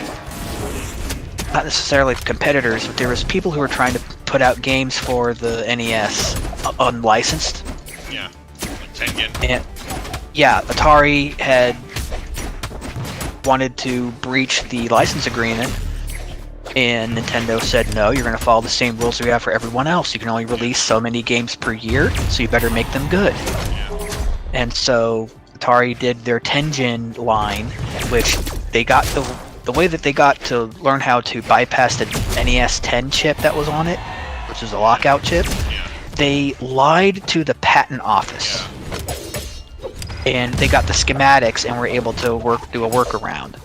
not necessarily competitors, but there was people who were trying to put out games for the NES unlicensed. Yeah, like Tengen. And yeah, Atari had wanted to breach the license agreement, and Nintendo said, no, you're going to follow the same rules we have for everyone else. You can only release so many games per year, so you better make them good. And so Atari did their Tengen line, which they got the way that they got to learn how to bypass the NES 10 chip that was on it, which is a lockout chip. They lied to the patent office, and they got the schematics and were able to do a workaround.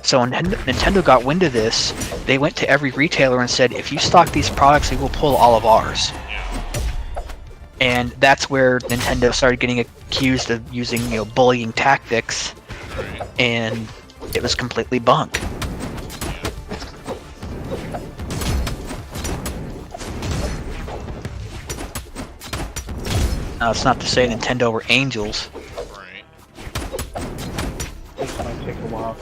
So when Nintendo got wind of this, they went to every retailer and said, if you stock these products, we will pull all of ours. And that's where Nintendo started getting accused of using, bullying tactics, and it was completely bunk. Now, it's not to say Nintendo were angels. This might take a while.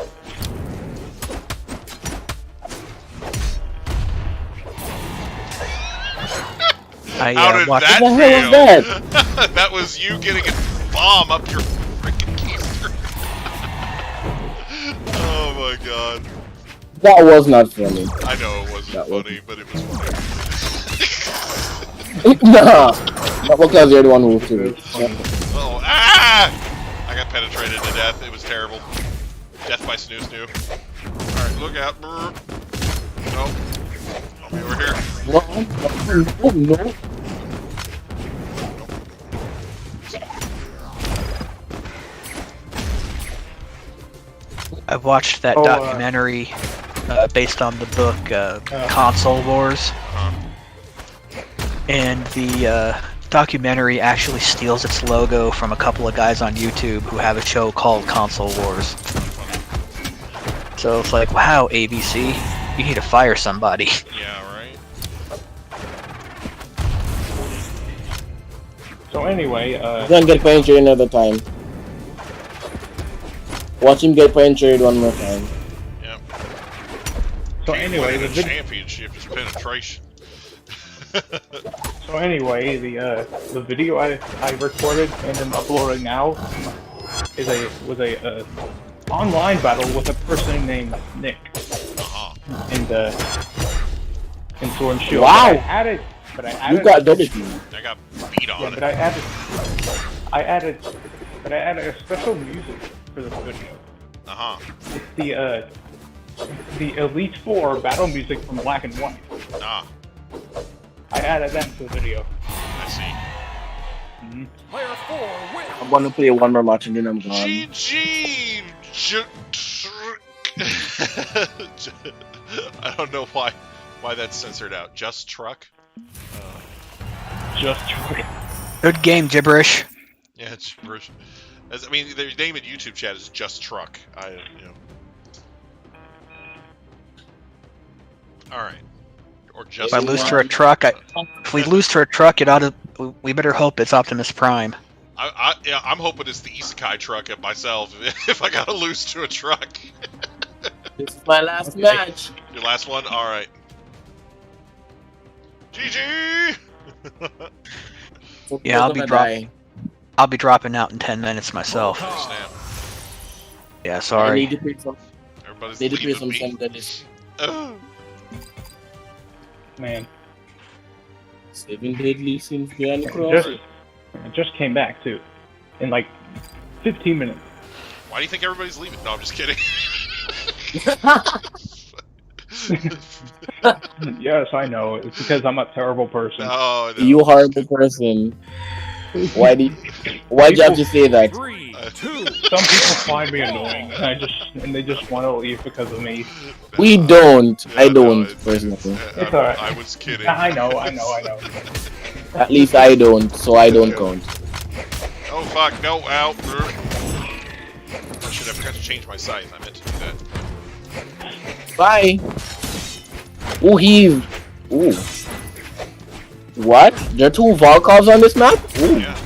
How did watched- that What the hell was fail? that? That was you getting a bomb up your freaking keister. Oh my god. That was not funny. I know it wasn't That funny, but it was funny. Nah, not because you're the one who threw it. Oh, ah! I got penetrated to death. It was terrible. Death by Snoo Snoo. Alright, look out. Brr. Nope. I'll be over here. No. I've watched that documentary based on the book Console Wars. And the documentary actually steals its logo from a couple of guys on YouTube who have a show called Console Wars. So it's like, wow, ABC, you need to fire somebody. Yeah, right? So anyway, Then get injured another time. Watch him get injured one more time. Yep. so anyway, the the championship is penetration. So anyway, the video I recorded and am uploading now was a online battle with a person named Nick in Sword and Shield. Wow! But I added You got double team. I got beat on yeah, it. but I added a special music for this video. It's the Elite Four battle music from Black and White. I added that to the video. I see. Player 4 wins! I'm gonna play one more match and then I'm gone. GG! I don't know why that's censored out. Just Truck? Just Good game, gibberish. Yeah, it's gibberish. I mean, their name in YouTube chat is Just Truck. Alright. Or just If I lose to a truck, if we lose to a truck, we better hope it's Optimus Prime. I'm hoping it's the Isekai truck at myself if I gotta lose to a truck. This is my last match. Your last one? Alright. GG! Yeah, I'll be dropping out in 10 minutes myself. Snap. Yeah, I sorry. need to play some. Everybody's Need to play leaving some me. Sundays. man. 7 deadly sins behind the I cross. just came back too, in like 15 minutes. Why do you think everybody's leaving? No, I'm just kidding. Yes, I know. It's because I'm a terrible person. No, no. You horrible person. Why'd you have to say that? 3, 2, Some people find me annoying, and they just want to leave because of me. We don't. Yeah, I don't, it's personally. It's alright. I was kidding. I know. At least I don't, so I don't count. Oh fuck, no, ow. Oh shit, I forgot to change my size. I meant to do that. Bye. Ooh, heave. Ooh. What? There are 2 Volkovs on this map? Ooh. Yeah.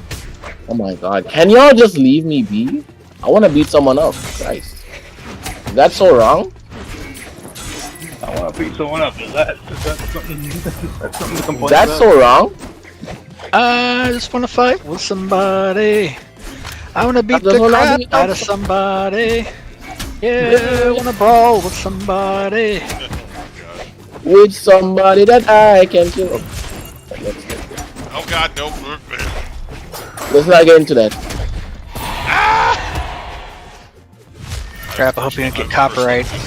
Oh my god. Can y'all just leave me be? I want to beat someone up. Christ. Is that so wrong? I want to beat someone up. Is that something? That's something to complain That's about? so wrong? I just want to fight with somebody. I want to beat That the does not crap be- out of somebody. Yeah, I want to brawl with somebody. With somebody that I can kill. Oh god, no. Let's not get into that. Crap, I hope you don't get copyright. A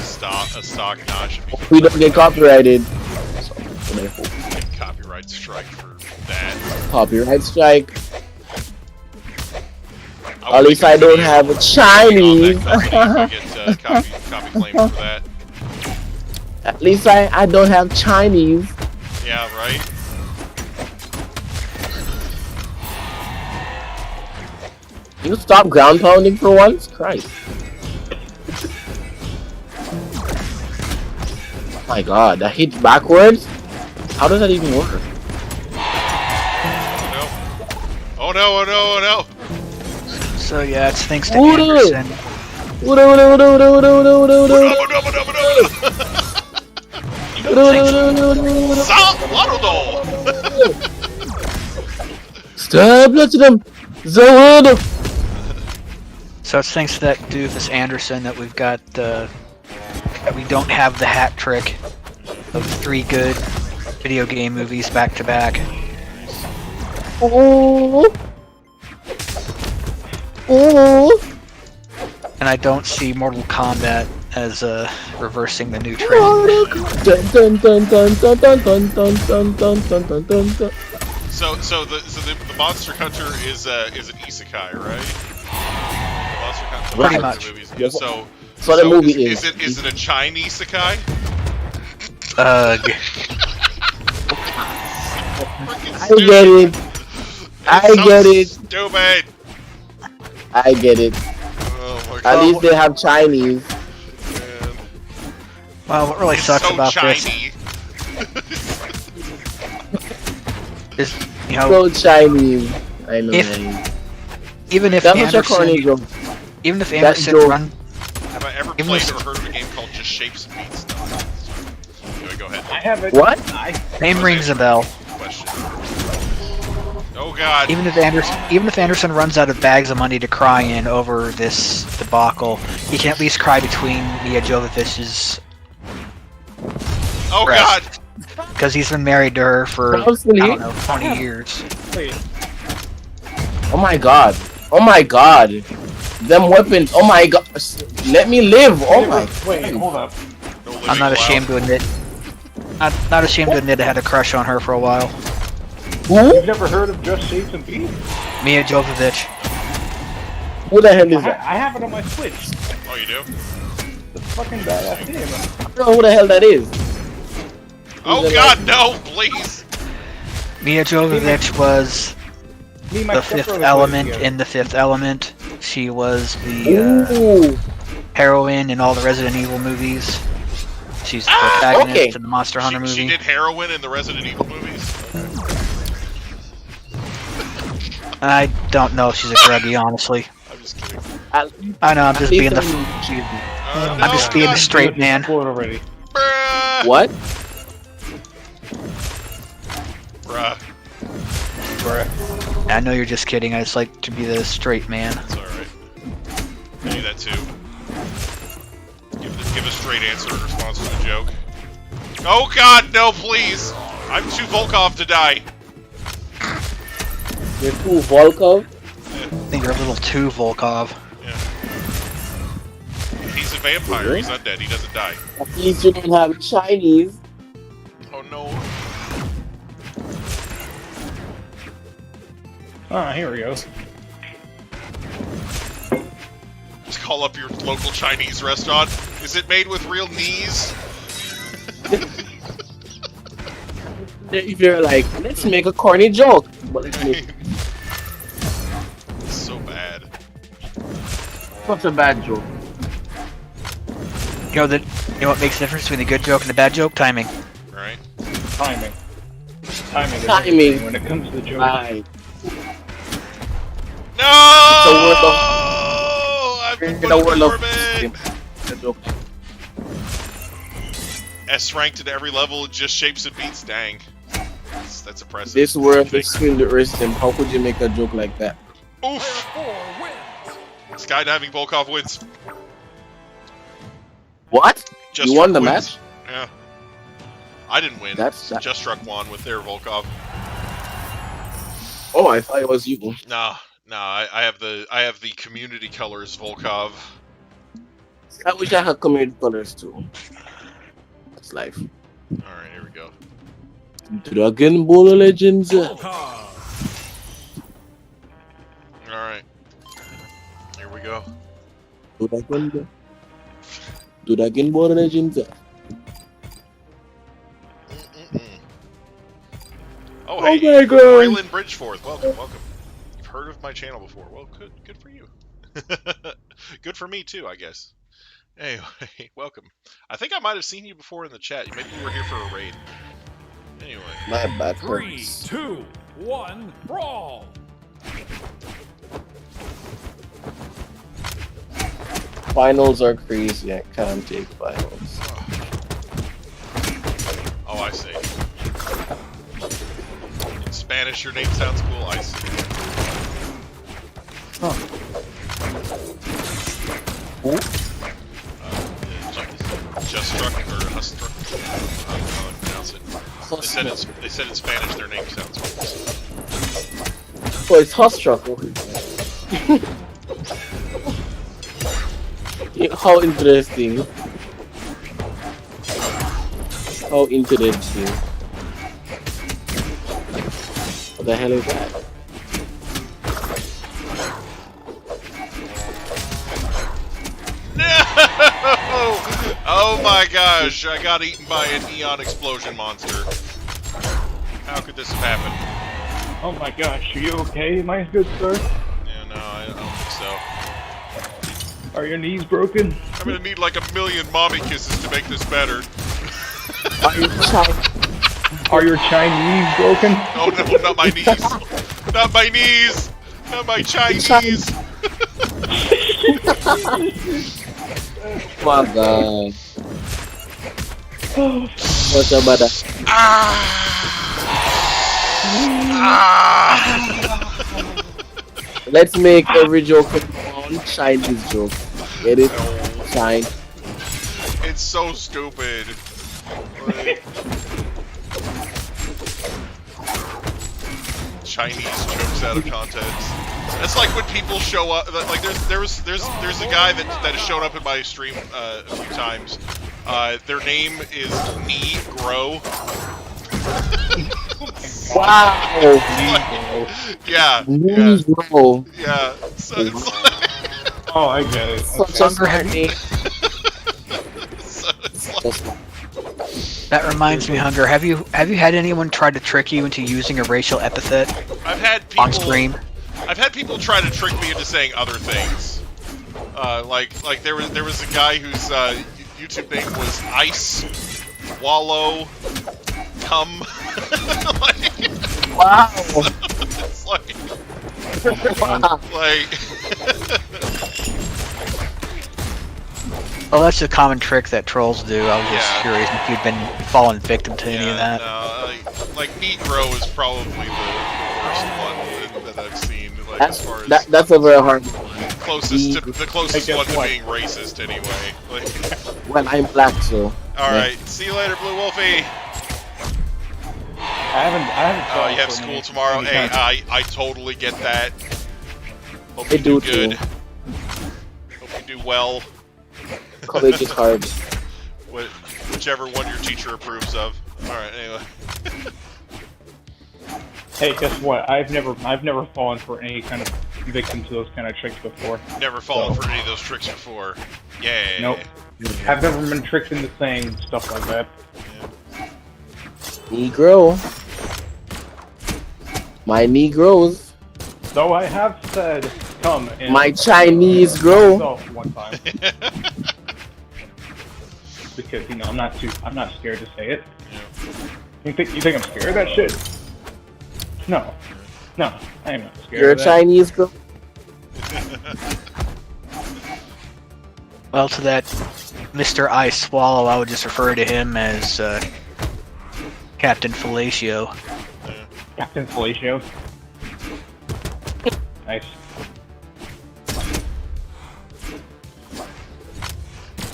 stock notch should be We don't get copyrighted. copyright strike for that. Copyright strike. I At least I don't have a Chinese. Get copy claims for that. At least I don't have Chinese. Yeah, right. You stop ground pounding for once? Christ. Oh my god, that hit backwards? How does that even work? Oh no, oh no, oh no! So yeah, it's thanks to Voodoo. Anderson. Stop touching them! Zood! So it's thanks to that doofus Anderson that we've got that we don't have the hat trick of 3 good video game movies back to back. Oh. Oh. And I don't see Mortal Kombat as reversing the new trend. Dun, dun, dun, dun, dun, dun, dun, dun, dun, dun, dun, dun, dun. So the Monster Hunter is an isekai, right? The Monster Hunter Pretty the much. movies. Yes. So the movie is. Is it a Chinese isekai? Ugh. I get it. I get it. Stupid. I get it. Oh my At god. least they have Chinese. Man. Well, what really sucks so about shiny. this is, you know, So Chinese. I know. even if That was a corny Anderson, joke. even if That Anderson joke. run, Have I ever Give played us- or heard of a game called Just Shapes and Beats? No. Anyway, go ahead. I haven't. What? name rings a bell. Question. Oh god. Even if Anderson runs out of bags of money to cry in over this debacle, he can at least cry between Mia Jovovich's Oh god. breasts. Because he's been married to her for, I Constantly? don't know, 20 years. Oh my god. Oh my god. Them weapons. Oh my god. Let me live. Oh my. Wait, hold up. No living I'm not allowed. ashamed to admit. Not ashamed to admit I had a crush on her for a while. Who? You've never heard of Just Shapes and Beats? Mia Jovovich. Who the hell is that? I have it on my Switch. Oh, you do? It's a fucking badass game. I don't know who the hell that is. Oh god, no, please. Mia Jovovich was Me and my the fifth stepbrother played element together. in The Fifth Element. She was the Ooh. heroine in all the Resident Evil movies. She's the Ah, protagonist okay. in the Monster Hunter She movie. did heroin in the Resident Evil movies. I don't know if she's a druggie, honestly. I'm just kidding. I know, I'm just being the I'm just being the straight man. Spoiled already. Bruh. What? Bruh. I know you're just kidding. I just like to be the straight man. It's alright. I do that too. Give a straight answer in response to the joke. Oh god, no, please! I'm too Volkov to die. You're too Volkov? I think you're a little too Volkov. Yeah. He's a vampire. He's undead. He doesn't die. At least you don't have Chinese. Oh no. Ah, here we go. Just call up your local Chinese restaurant. Is it made with real knees? If you're like, let's make a corny joke. But let's make It's so bad. such a bad joke. You know what makes the difference between the good joke and the bad joke? Timing. Right? Timing. Timing. Is Timing. everything when it comes to jokes. Right. No! It's a word of- I've been In the put world in of orbit! the joke. S ranked at every level, it just shapes and beats. Dang. That's impressive. This world is swim the system. How could you make a joke like that? Oof! 4 wins. Skydiving Volkov wins. What? Just You won Truck the wins. match? Yeah. I didn't win. That's that. Just Truck won with their Volkov. Oh, I thought it was you. Nah, I have the community colors Volkov. I wish I had community colors too. That's life. Alright, here we go. Dragon Ball Legends. Volkov. Alright. Here we go. Dragon Ball Legends. Oh, hey, my God. Ryland Bridgeforth, welcome. You've heard of my channel before. Well, good for you. Good for me too, I guess. Anyway, welcome. I think I might have seen you before in the chat. Maybe you were here for a raid. Anyway. My bad. 3, 2, 1, brawl. Finals are crazy. I can't take finals. Oh, I see. In Spanish, your name sounds cool. I see. Just Struck or Hus Struck? I don't know how to pronounce it. They said in Spanish their name sounds cool. Oh, it's Hus Truck. How interesting. How interesting. What the hell is that? No! Oh my gosh, I got eaten by a neon explosion monster. How could this have happened? Oh my gosh, are you okay, my good sir? Yeah, no, I don't think so. Are your knees broken? I'm gonna need like 1,000,000 mommy kisses to make this better. Are your Chinese broken? Oh no, not my knees. Not my knees. Not my Chinese. My God. What's up, brother? Let's make every joke a Chinese joke. Get it? Shine. It's so stupid. Like, Chinese jokes out of context. That's like when people show up. Like there's a guy that has shown up in my stream a few times. Their name is Negro. Wow. Yeah. Negro. Yeah. So it's like, Oh, I get it. Such a funny. so it's like, That reminds me, Hunger. Have you had anyone try to trick you into using a racial epithet I've had people on stream? I've had people try to trick me into saying other things. Like there was a guy whose YouTube name was Ice Wallow Cum. Wow. It's like Well, that's a common trick that trolls do. I was just Yeah. curious if you'd been fallen victim to any of that. No, like Negro is probably the worst one that I've seen. Like as far as That's a very hard one. the closest one to being racist anyway. Like, Well, I'm black, so. all right, see you later, Blue Wolfie. I haven't. Oh, you have school tomorrow. Hey, I totally get that. Hope I you do do good. too. Hope you do well. College is hard. Whichever one your teacher approves of. Alright, anyway. Hey, guess what? I've never fallen for any kind of victim to those kind of tricks before. Never fallen for any of those tricks before. Yay. Nope. I've never been tricked into saying stuff like that. Yeah. Negro. My Negroes. Though I have said, come and My Chinese grow. myself one time. Because I'm not scared to say it. Yeah. You think I'm scared of that shit? No, I am not scared. You're a of that. Chinese girl. Well, to that Mr. I Swallow, I would just refer to him as Captain Fellatio. Captain Fellatio. Nice.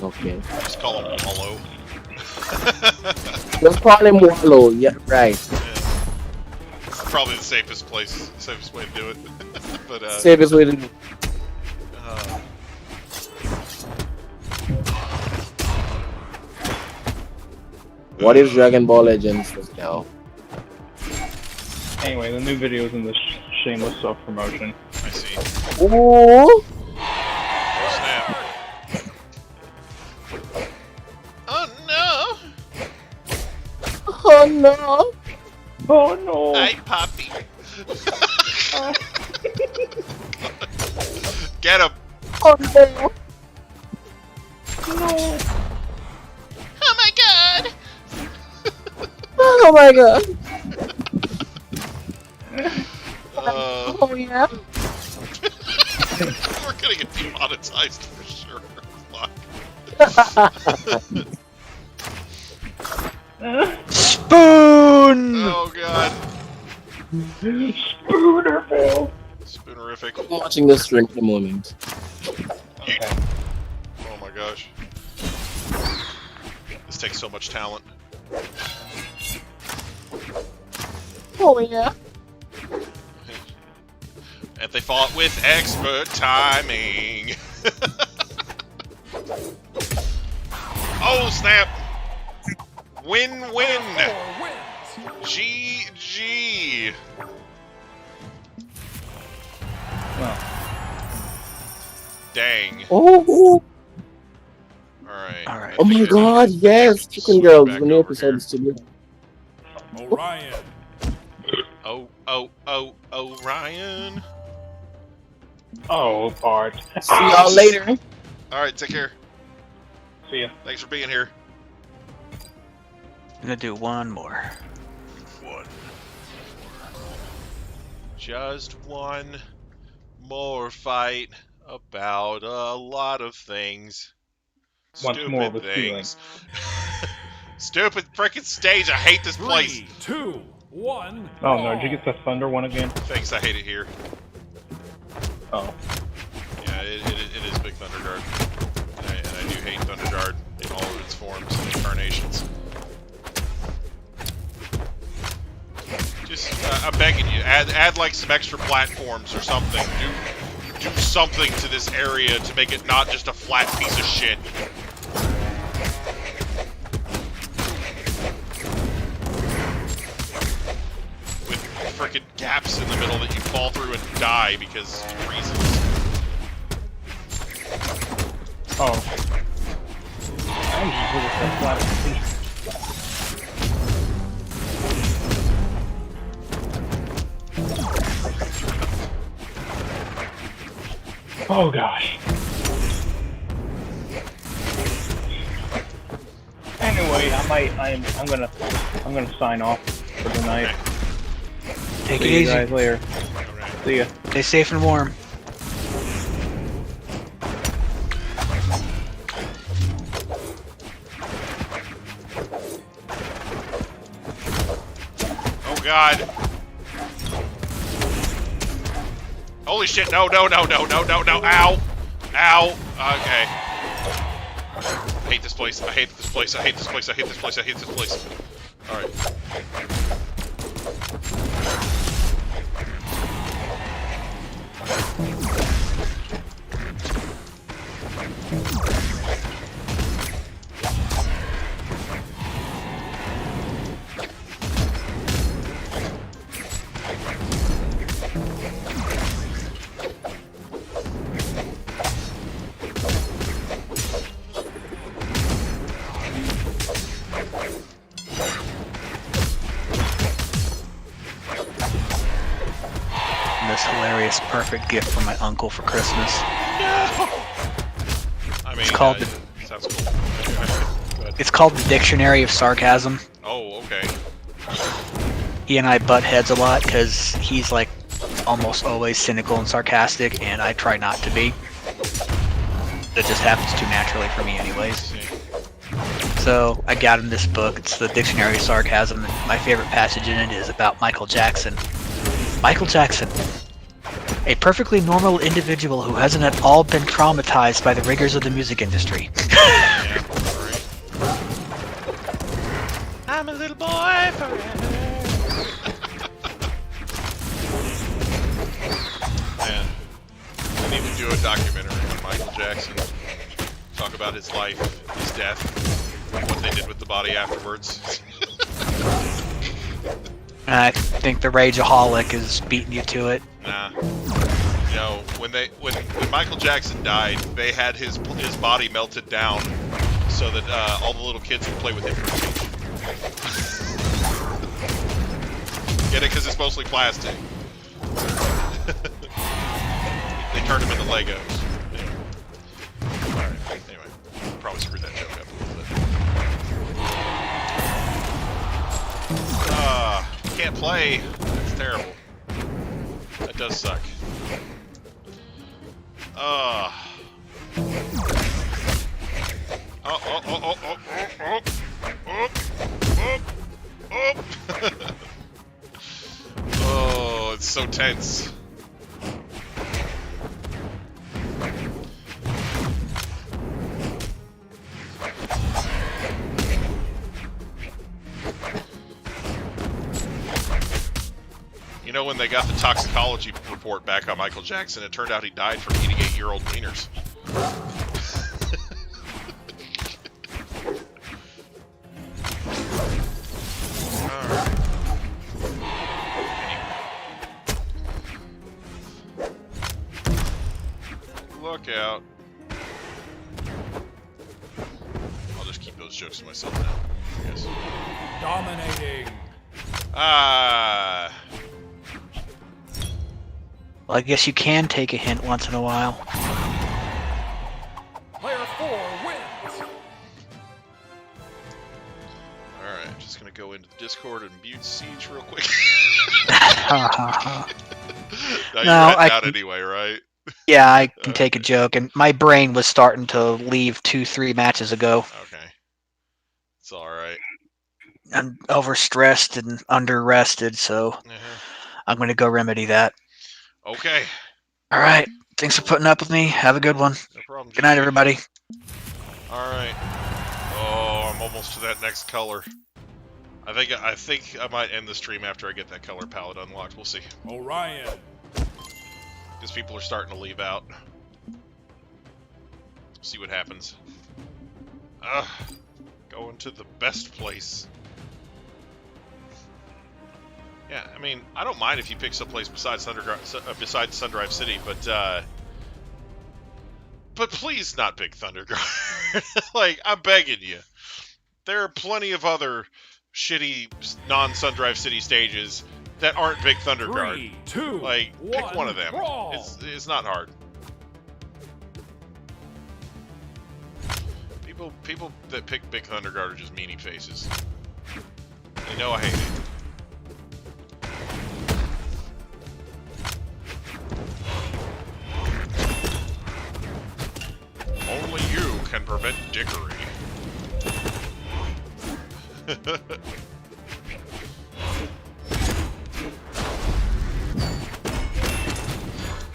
Okay. Just call him Wallow. Let's call him Wallow. Yeah, right. Probably the safest way to do it. But Safest way to do. What is Dragon Ball Legends now? Anyway, the new video is in the shameless self-promotion. I see. Ooh. Snap. Oh no! Oh no! Oh no! Hi, Poppy. Get him! Oh no! No! Oh my god! Oh my god! Oh yeah! We're gonna get demonetized for sure. Fuck. Spoon! Oh god. Spoonerville! Spoonerific. I'm watching this stream at the moment. Okay. Oh my gosh. This takes so much talent. Oh yeah! And they fought with expert timing. Oh snap! Win-win! GG! Well. Dang. Oh! Alright. Oh my god, yes! Chicken Girls, the new episode is today. Orion. Ryan. Oh, Bart. See y'all later. Alright, take care. See ya. Thanks for being here. I'm gonna do one more. Just one more fight about a lot of things. Once Stupid more with things. Stupid frickin' stage. I hate this place. 3, 2, 1. Oh no, did you get the Thunder one again? Thanks, I hate it here. Oh. Yeah, it is Big Thunderguard. And I do hate Thunderguard in all of its forms and incarnations. Just, I'm begging you, add like some extra platforms or something. Do something to this area to make it not just a flat piece of shit. With frickin' gaps in the middle that you fall through and die because of reasons. Oh. I'm just looking for a flat piece. Oh gosh. Anyway, I'm gonna sign off for the night. Take it See you easy. guys later. Alright. See ya. Stay safe and warm. Oh god. Holy shit, no, ow, okay. I hate this place, I hate this place, Alright. This hilarious, perfect gift from my uncle for Christmas. I mean, It's called sounds cool. Go ahead. It's called the Dictionary of Sarcasm. Oh, okay. He and I butt heads a lot because he's like almost always cynical and sarcastic, and I try not to be. It just happens too naturally for me anyways. So I got him this book. It's the Dictionary of Sarcasm, and my favorite passage in it is about Michael Jackson. Michael Jackson, a perfectly normal individual who hasn't at all been traumatized by the rigors of the music industry. Yeah, right. I'm a little boy forever. Man, I need to do a documentary on Michael Jackson. Talk about his life, his death, what they did with the body afterwards. I think the Rageaholic is beating you to it. Nah. You know, when Michael Jackson died, they had his body melted down so that all the little kids could play with him for a change. Get it? Because it's mostly plastic. They turned him into Legos. Anyway. Alright, anyway. Probably screwed that joke up a little bit. Can't play. That's terrible. That does suck. Oh, it's so tense. You know, when they got the toxicology report back on Michael Jackson, it turned out he died from eating 8-year-old wieners. Alright. Look out. I'll just keep those jokes to myself now, I guess. Dominating. Well, I guess you can take a hint once in a while. Player 4 wins. Alright, just gonna go into the Discord and mute Siege real quick. Now you ran out anyway, right? Yeah, I can take a joke, and my brain was starting to leave 2-3 matches ago. Okay. It's alright. I'm overstressed and under-rested, so I'm going to go remedy that. Okay. All right. Thanks for putting up with me. Have a good one. No problem. Good night, everybody. Alright. Oh, I'm almost to that next color. I think I might end the stream after I get that color palette unlocked. We'll see. Orion. Because people are starting to leave out. See what happens. Going to the best place. Yeah, I mean, I don't mind if you pick someplace besides Sundrive City, but please not pick Thunderguard. Like, I'm begging you. There are plenty of other shitty non-Sundrive City stages that aren't Big Thunderguard. 3, 2, like, pick one of them. Brawl. It's not hard. People that pick Big Thunderguard are just meanie faces. They know I hate it. Only you can prevent dickery.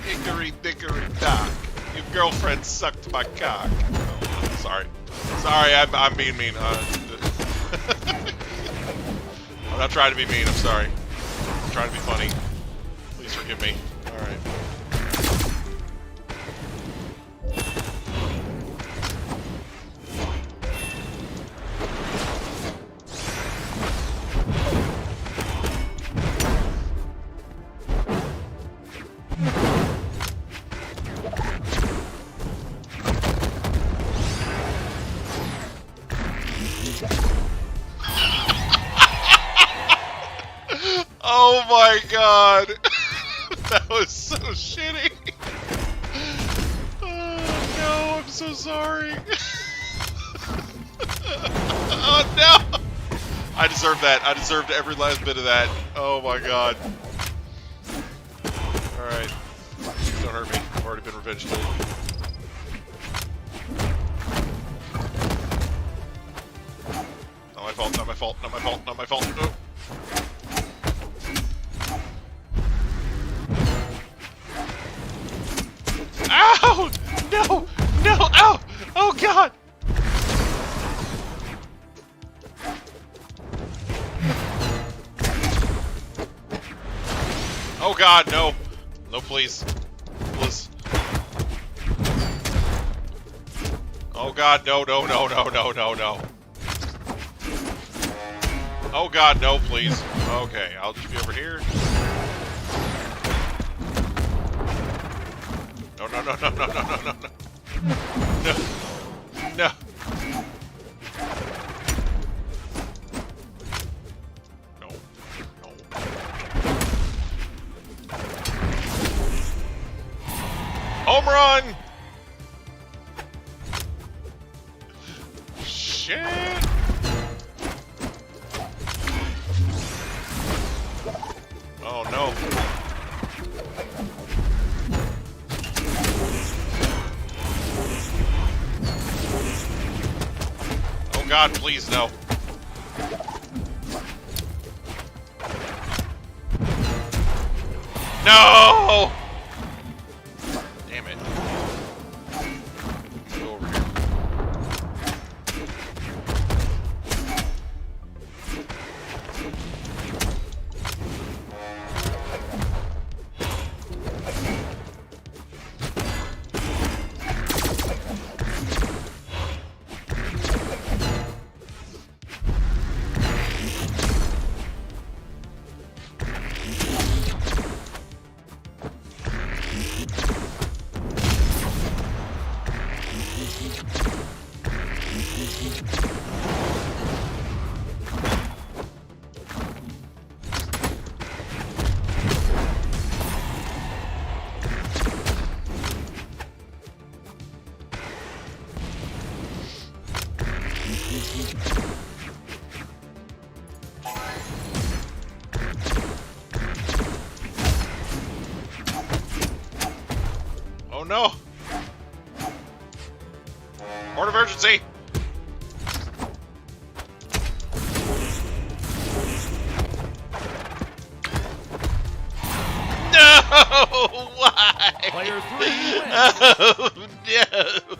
Hickory dickory dock. Your girlfriend sucked my cock. Sorry. Sorry, I'm being mean. I'm not trying to be mean, I'm sorry. I'm trying to be funny. Please forgive me. Alright. was so shitty. Oh no, I'm so sorry. Oh no! I deserved that. I deserved every last bit of that. Oh my god. Alright. Don't hurt me. I've already been revenged. Not my fault, not my fault, not my fault, not my fault. No. Ow! No! No! Ow! Oh god! Oh god, no. No, please. Please. Oh god, no, no, no, no, no, no, no. Oh god, no, please. Okay, I'll just be over here. No, no, no, no, no, no, no, no, no. No. No. No. No. Home run! Shit! Oh no. Oh god, please no. No! Damn it. Go over here. Oh no! Port of emergency! No! Why? Player 3 wins. Oh no!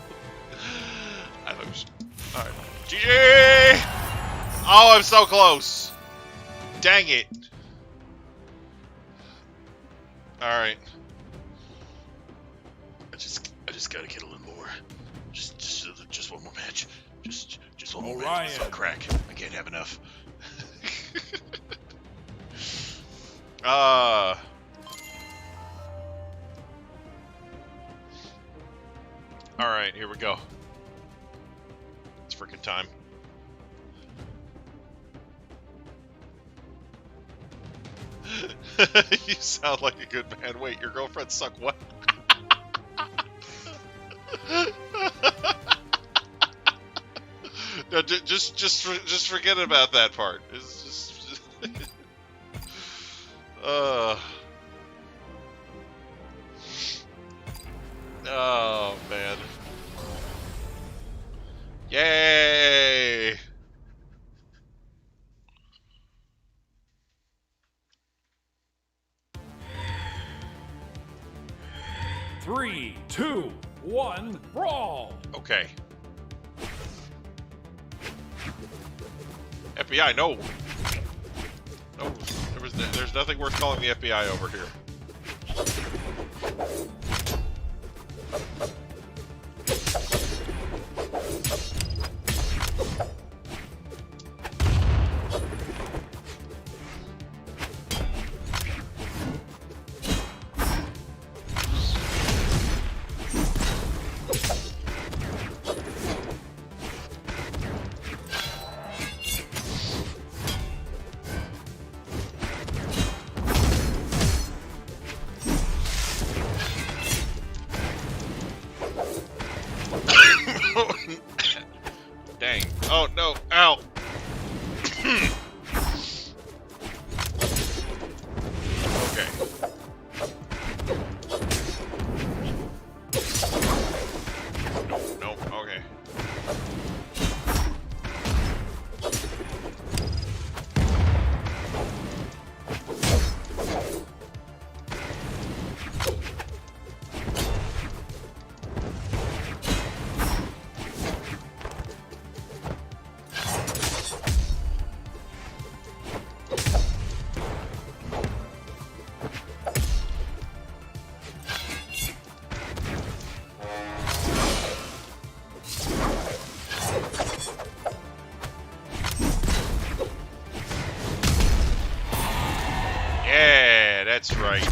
I lose. Alright. GG! Oh, I'm so close! Dang it! Alright. I just gotta get a little more. Just one more match. Just one more match. It's on crack. I can't have enough. Alright, here we go. It's freaking time. You sound like a good man. Wait, your girlfriend suck what? No, just forget about that part. It's just oh man. Yay! Three, two, one, brawl! Okay. FBI, no! No, there's nothing worth calling the FBI over here. That's right.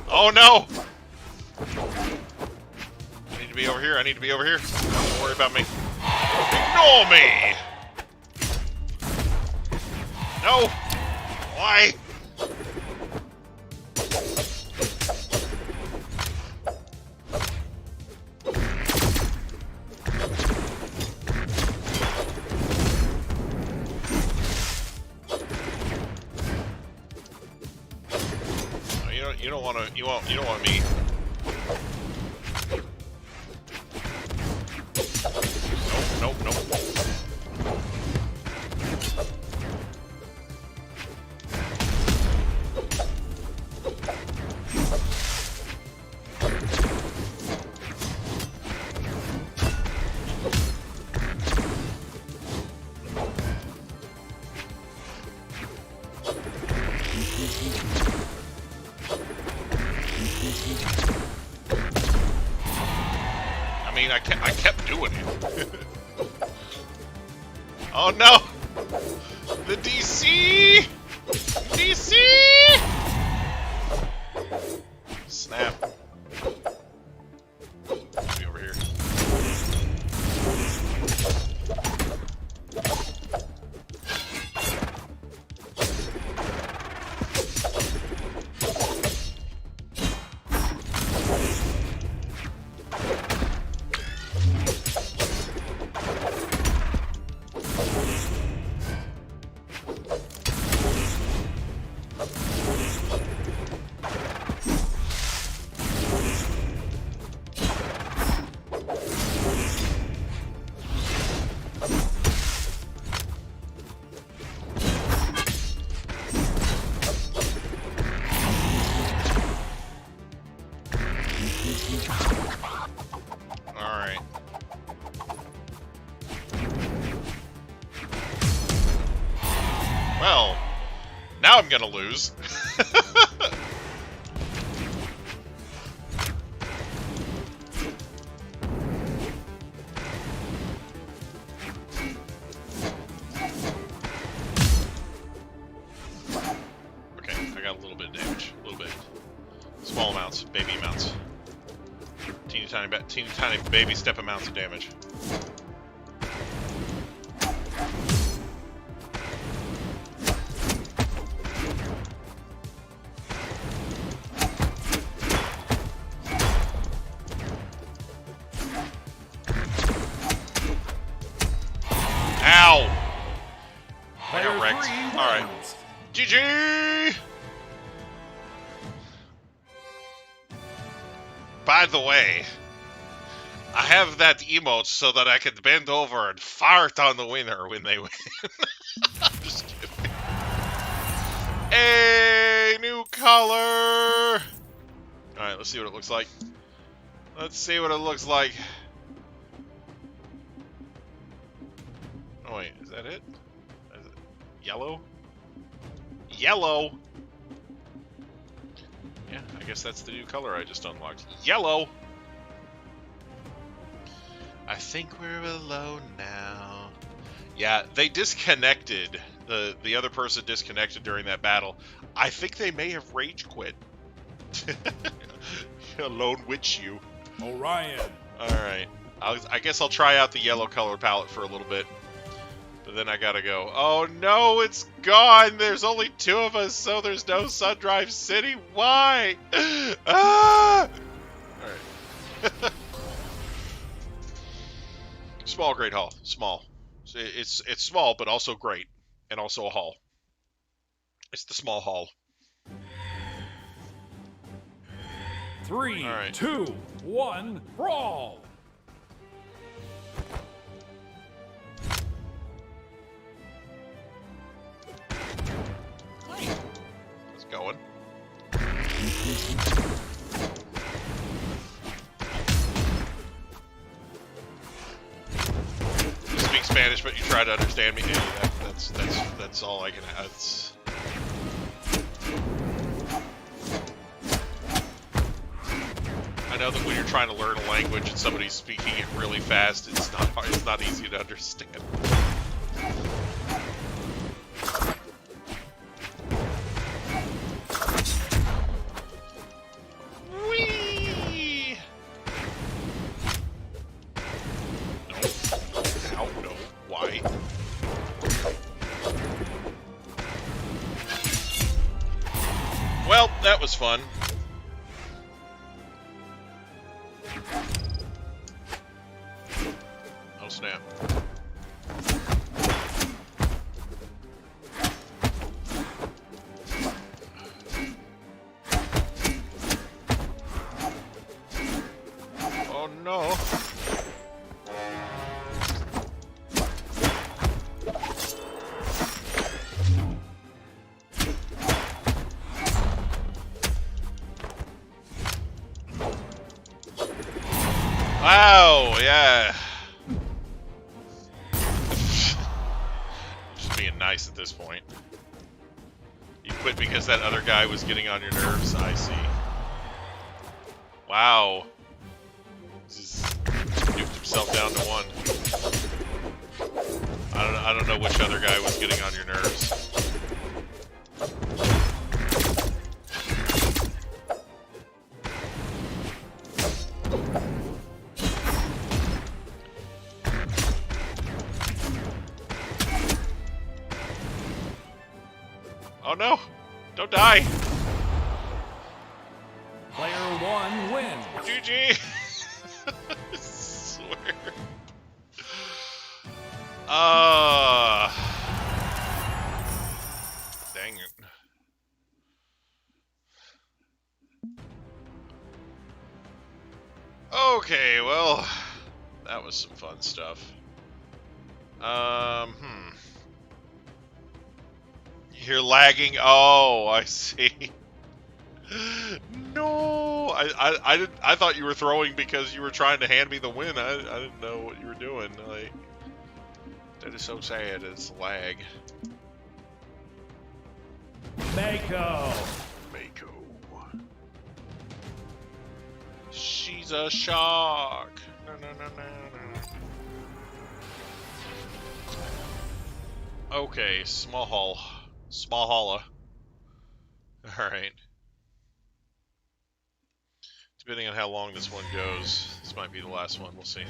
Oh no! I need to be over here. I need to be over here. Don't worry about me. Ignore me! No! Why? You don't want me. Nope, nope, nope. I kept doing it. Oh no! The DC! DC! Snap. Be over here. Alright. Well, now I'm gonna lose. Okay, I got a little bit of damage. A little bit. Small amounts, baby amounts. Teeny tiny baby step amounts of damage. Ow! I got wrecked. Alright. GG! By the way, I have that emote so that I can bend over and fart on the winner when they win. I'm just kidding. Hey, new color! Alright, let's see what it looks like. Let's see what it looks like. Oh wait, is that it? Is it yellow? Yellow! Yeah, I guess that's the new color I just unlocked. Yellow! I think we're alone now. Yeah, they disconnected. The other person disconnected during that battle. I think they may have rage quit. Alone witch you. Orion. Alright. I guess I'll try out the yellow color palette for a little bit. But then I gotta go. Oh no, it's gone! There's only 2 of us, so there's no Sundrive City. Why? Ah! Alright. Small, great hall. Small. It's small, but also great. And also a hall. It's the small hall. 3, right. 2, 1, brawl! It's going. You speak Spanish, but you try to understand me. Yeah, that's all I can. That's... I know that when you're trying to learn a language and somebody's speaking it really fast, it's not hard, it's not easy to understand. Whee! No. Ow, no. Why? Well, that was fun. Oh snap. Oh no. Wow, yeah. Just being nice at this point. You quit because that other guy was getting on your nerves? I see. Wow. Just nuked himself down to one. I don't know which other guy was getting on your nerves. Oh no! Don't die! Player 1 wins. GG! I swear. Dang it. Okay, well, that was some fun stuff. You're lagging. Oh, I see. No, I thought you were throwing because you were trying to hand me the win. I didn't know what you were doing. Like, that is so sad. It's lag. Mako. Mako. She's a shark. No, no, no, no, no. Okay, Smallhalla. Alright. Depending on how long this one goes, this might be the last one. We'll see.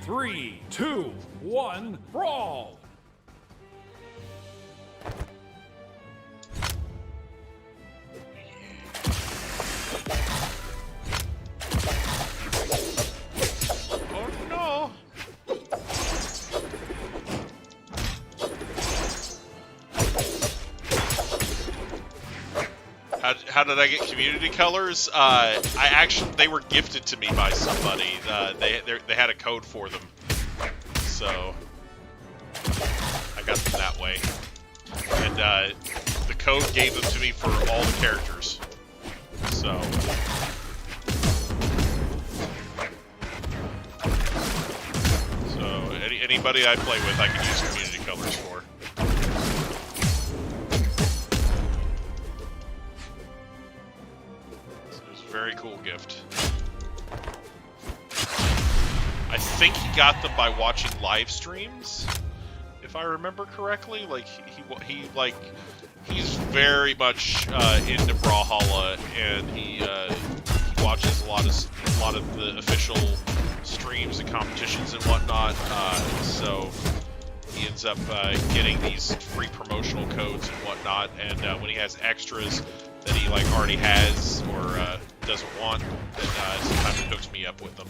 3, 2, 1, brawl! Oh no! How did I get community colors? They were gifted to me by somebody. They had a code for them, so I got them that way. And the code gave them to me for all the characters. So anybody I play with, I can use community colors for. Very cool gift. I think he got them by watching live streams, if I remember correctly. Like he's very much into Brawlhalla, and he watches a lot of the official streams and competitions and whatnot. So he ends up getting these free promotional codes and whatnot. And when he has extras that he like already has or doesn't want, then sometimes he hooks me up with them.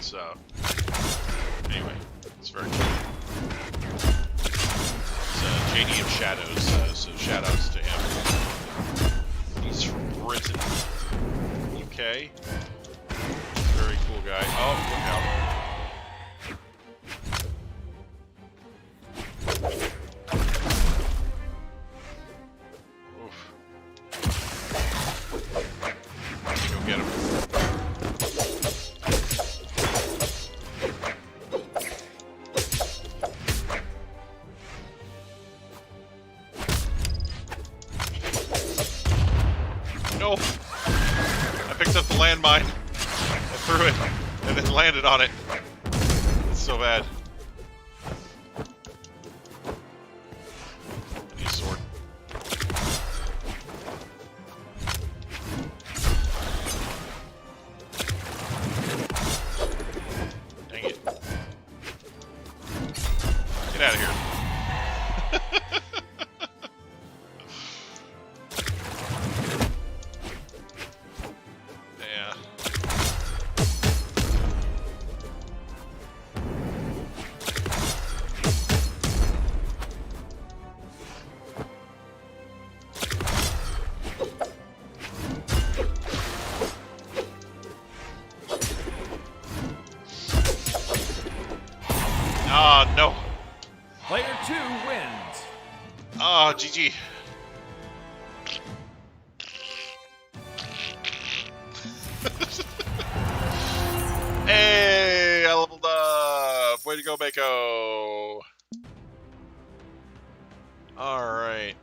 So anyway, it's very cool. It's JD of Shadows, so shoutouts to him. He's from Britain, UK. Very cool guy. Oh, look out. Get him. No! I picked up the landmine. through it and then landed on it. It's so bad. I need a sword. Dang it. Get out of here. Yeah. Ah, no. Player 2 wins. Ah, GG. Hey, I leveled up. Way to go, Mako. Alright.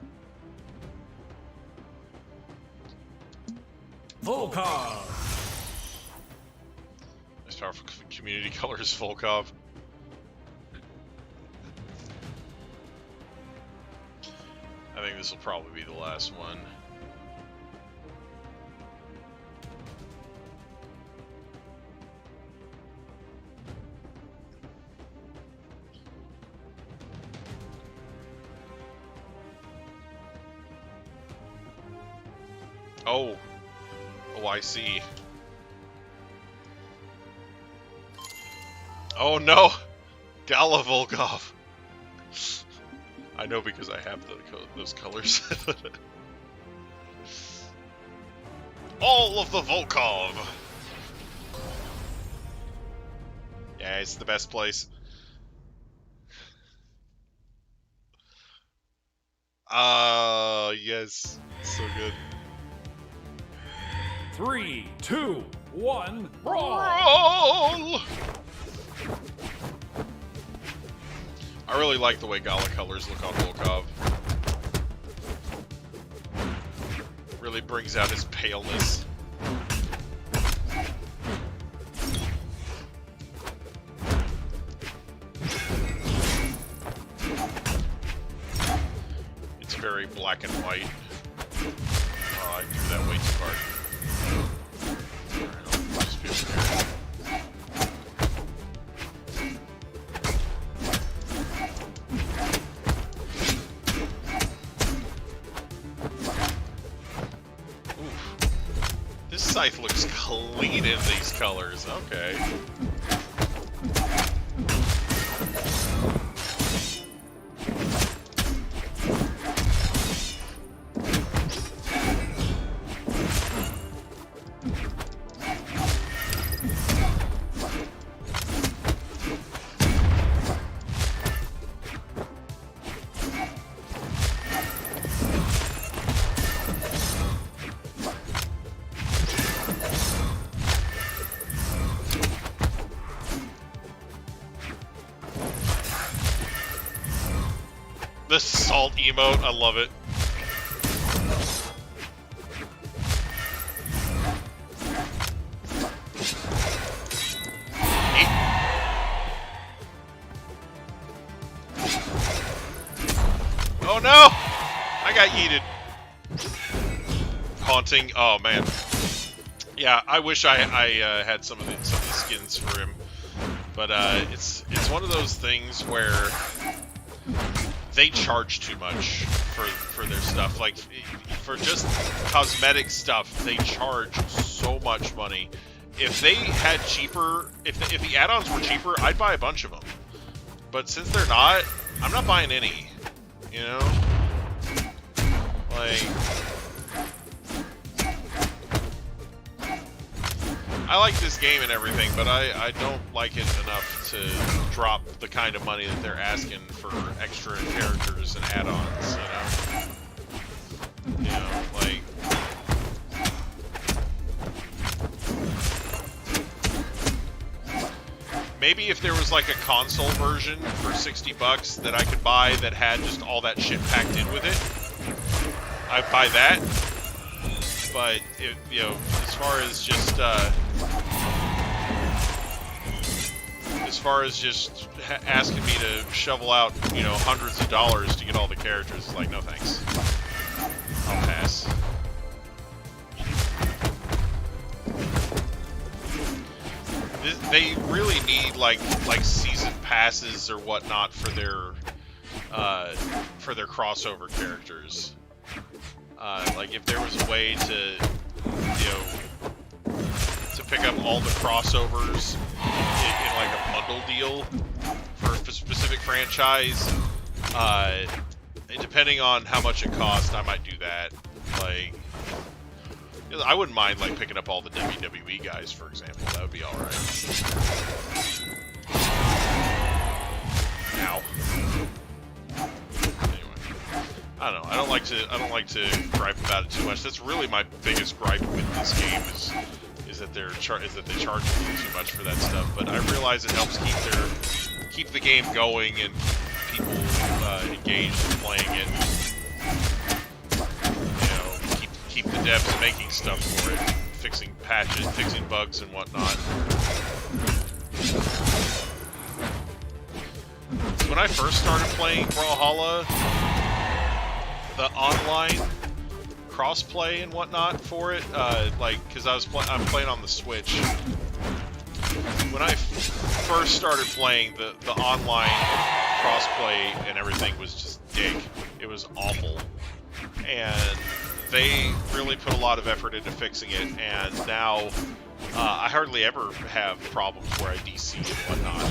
Volkov. Nice powerful community colors, Volkov. I think this will probably be the last one. Oh. Oh, I see. Oh no! Gala Volkov. I know because I have those colors. All of the Volkov! Yeah, it's the best place. Yes. So good. 3, 2, 1, brawl! Brawl! I really like the way Gala colors look on Volkov. Really brings out his paleness. It's very black and white. Oh, I do that way too hard. Alright, I'll just be over here. This scythe looks clean in these colors. Okay. The salt emote, I love it. Oh no! I got yeeted. Haunting. Oh man. Yeah, I wish I had some of the skins for him, but it's one of those things where they charge too much for their stuff. Like, for just cosmetic stuff, they charge so much money. If they had cheaper, if the add-ons were cheaper, I'd buy a bunch of them. But since they're not, I'm not buying any. You know? Like, I like this game and everything, but I don't like it enough to drop the kind of money that they're asking for extra characters and add-ons, you know? Like... Maybe if there was like a console version for $60 that I could buy that had just all that shit packed in with it, I'd buy that. But, you know, as far as just, as far as just asking me to shovel out, you know, hundreds of dollars to get all the characters, it's like, no thanks. I'll pass. They really need like season passes or whatnot for their crossover characters. Like if there was a way to, you know, to pick up all the crossovers in like a bundle deal for a specific franchise, depending on how much it costs, I might do that. Like, I wouldn't mind like picking up all the WWE guys, for example. That would be all right. Ow. Anyway, I don't know. I don't like to gripe about it too much. That's really my biggest gripe with this game is that they charge a little too much for that stuff. But I realize it helps keep the game going and keep people engaged in playing it. Keep the devs making stuff for it, fixing patches, fixing bugs and whatnot. So when I first started playing Brawlhalla, the online crossplay and whatnot for it, because I'm playing on the Switch. When I first started playing, the online crossplay and everything was just dick. It was awful, and they really put a lot of effort into fixing it, and now I hardly ever have problems where I DC and whatnot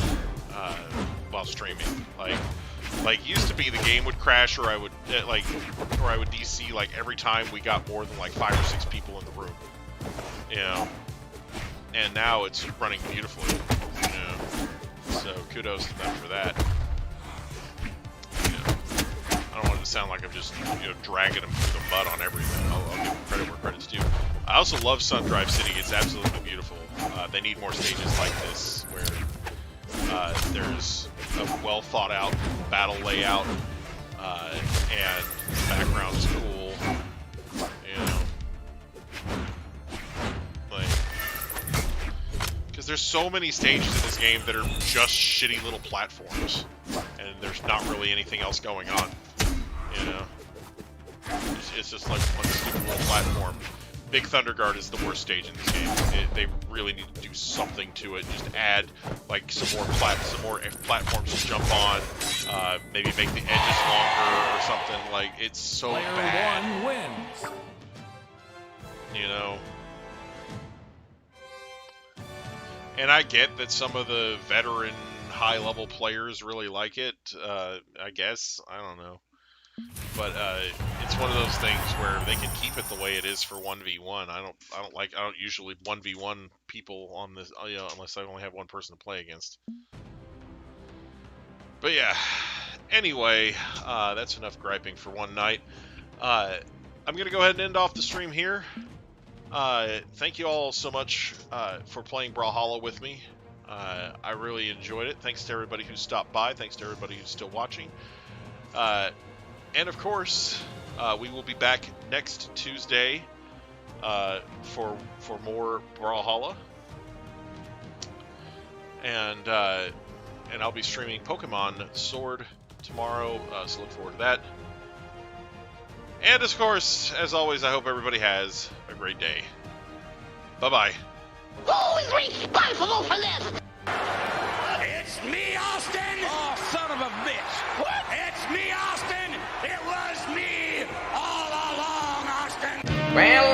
while streaming. Like used to be the game would crash, or I would DC like every time we got more than like 5 or 6 people in the room, you know. And now it's running beautifully, you know. So kudos to them for that. I don't want it to sound like I'm just, you know, dragging them through the mud on everything. I'll give them credit where credit's due. I also love Sundrive City. It's absolutely beautiful. They need more stages like this where there's a well thought out battle layout and the background's cool. You know, like, because there's so many stages in this game that are just shitty little platforms, and there's not really anything else going on. You know, it's just like one stupid little platform. Big Thunderguard is the worst stage in this game. They really need to do something to it. Just add like some more platforms to jump on. Maybe make the edges longer or something. Like, it's so bad. Player 1 wins. You know. And I get that some of the veteran high-level players really like it. I guess, I don't know. But it's one of those things where they can keep it the way it is for 1v1. I don't usually 1v1 people on this, you know, unless I only have one person to play against. But yeah, anyway, that's enough griping for one night. I'm gonna go ahead and end off the stream here. Thank you all so much for playing Brawlhalla with me. I really enjoyed it. Thanks to everybody who stopped by. Thanks to everybody who's still watching. And of course, we will be back next Tuesday for more Brawlhalla, and I'll be streaming Pokemon Sword tomorrow, so look forward to that. And of course, as always, I hope everybody has a great day. Bye bye. Who is responsible for this? It's me, Austin! Oh, son of a bitch! What? It's me, Austin! It was me all along, Austin! Well,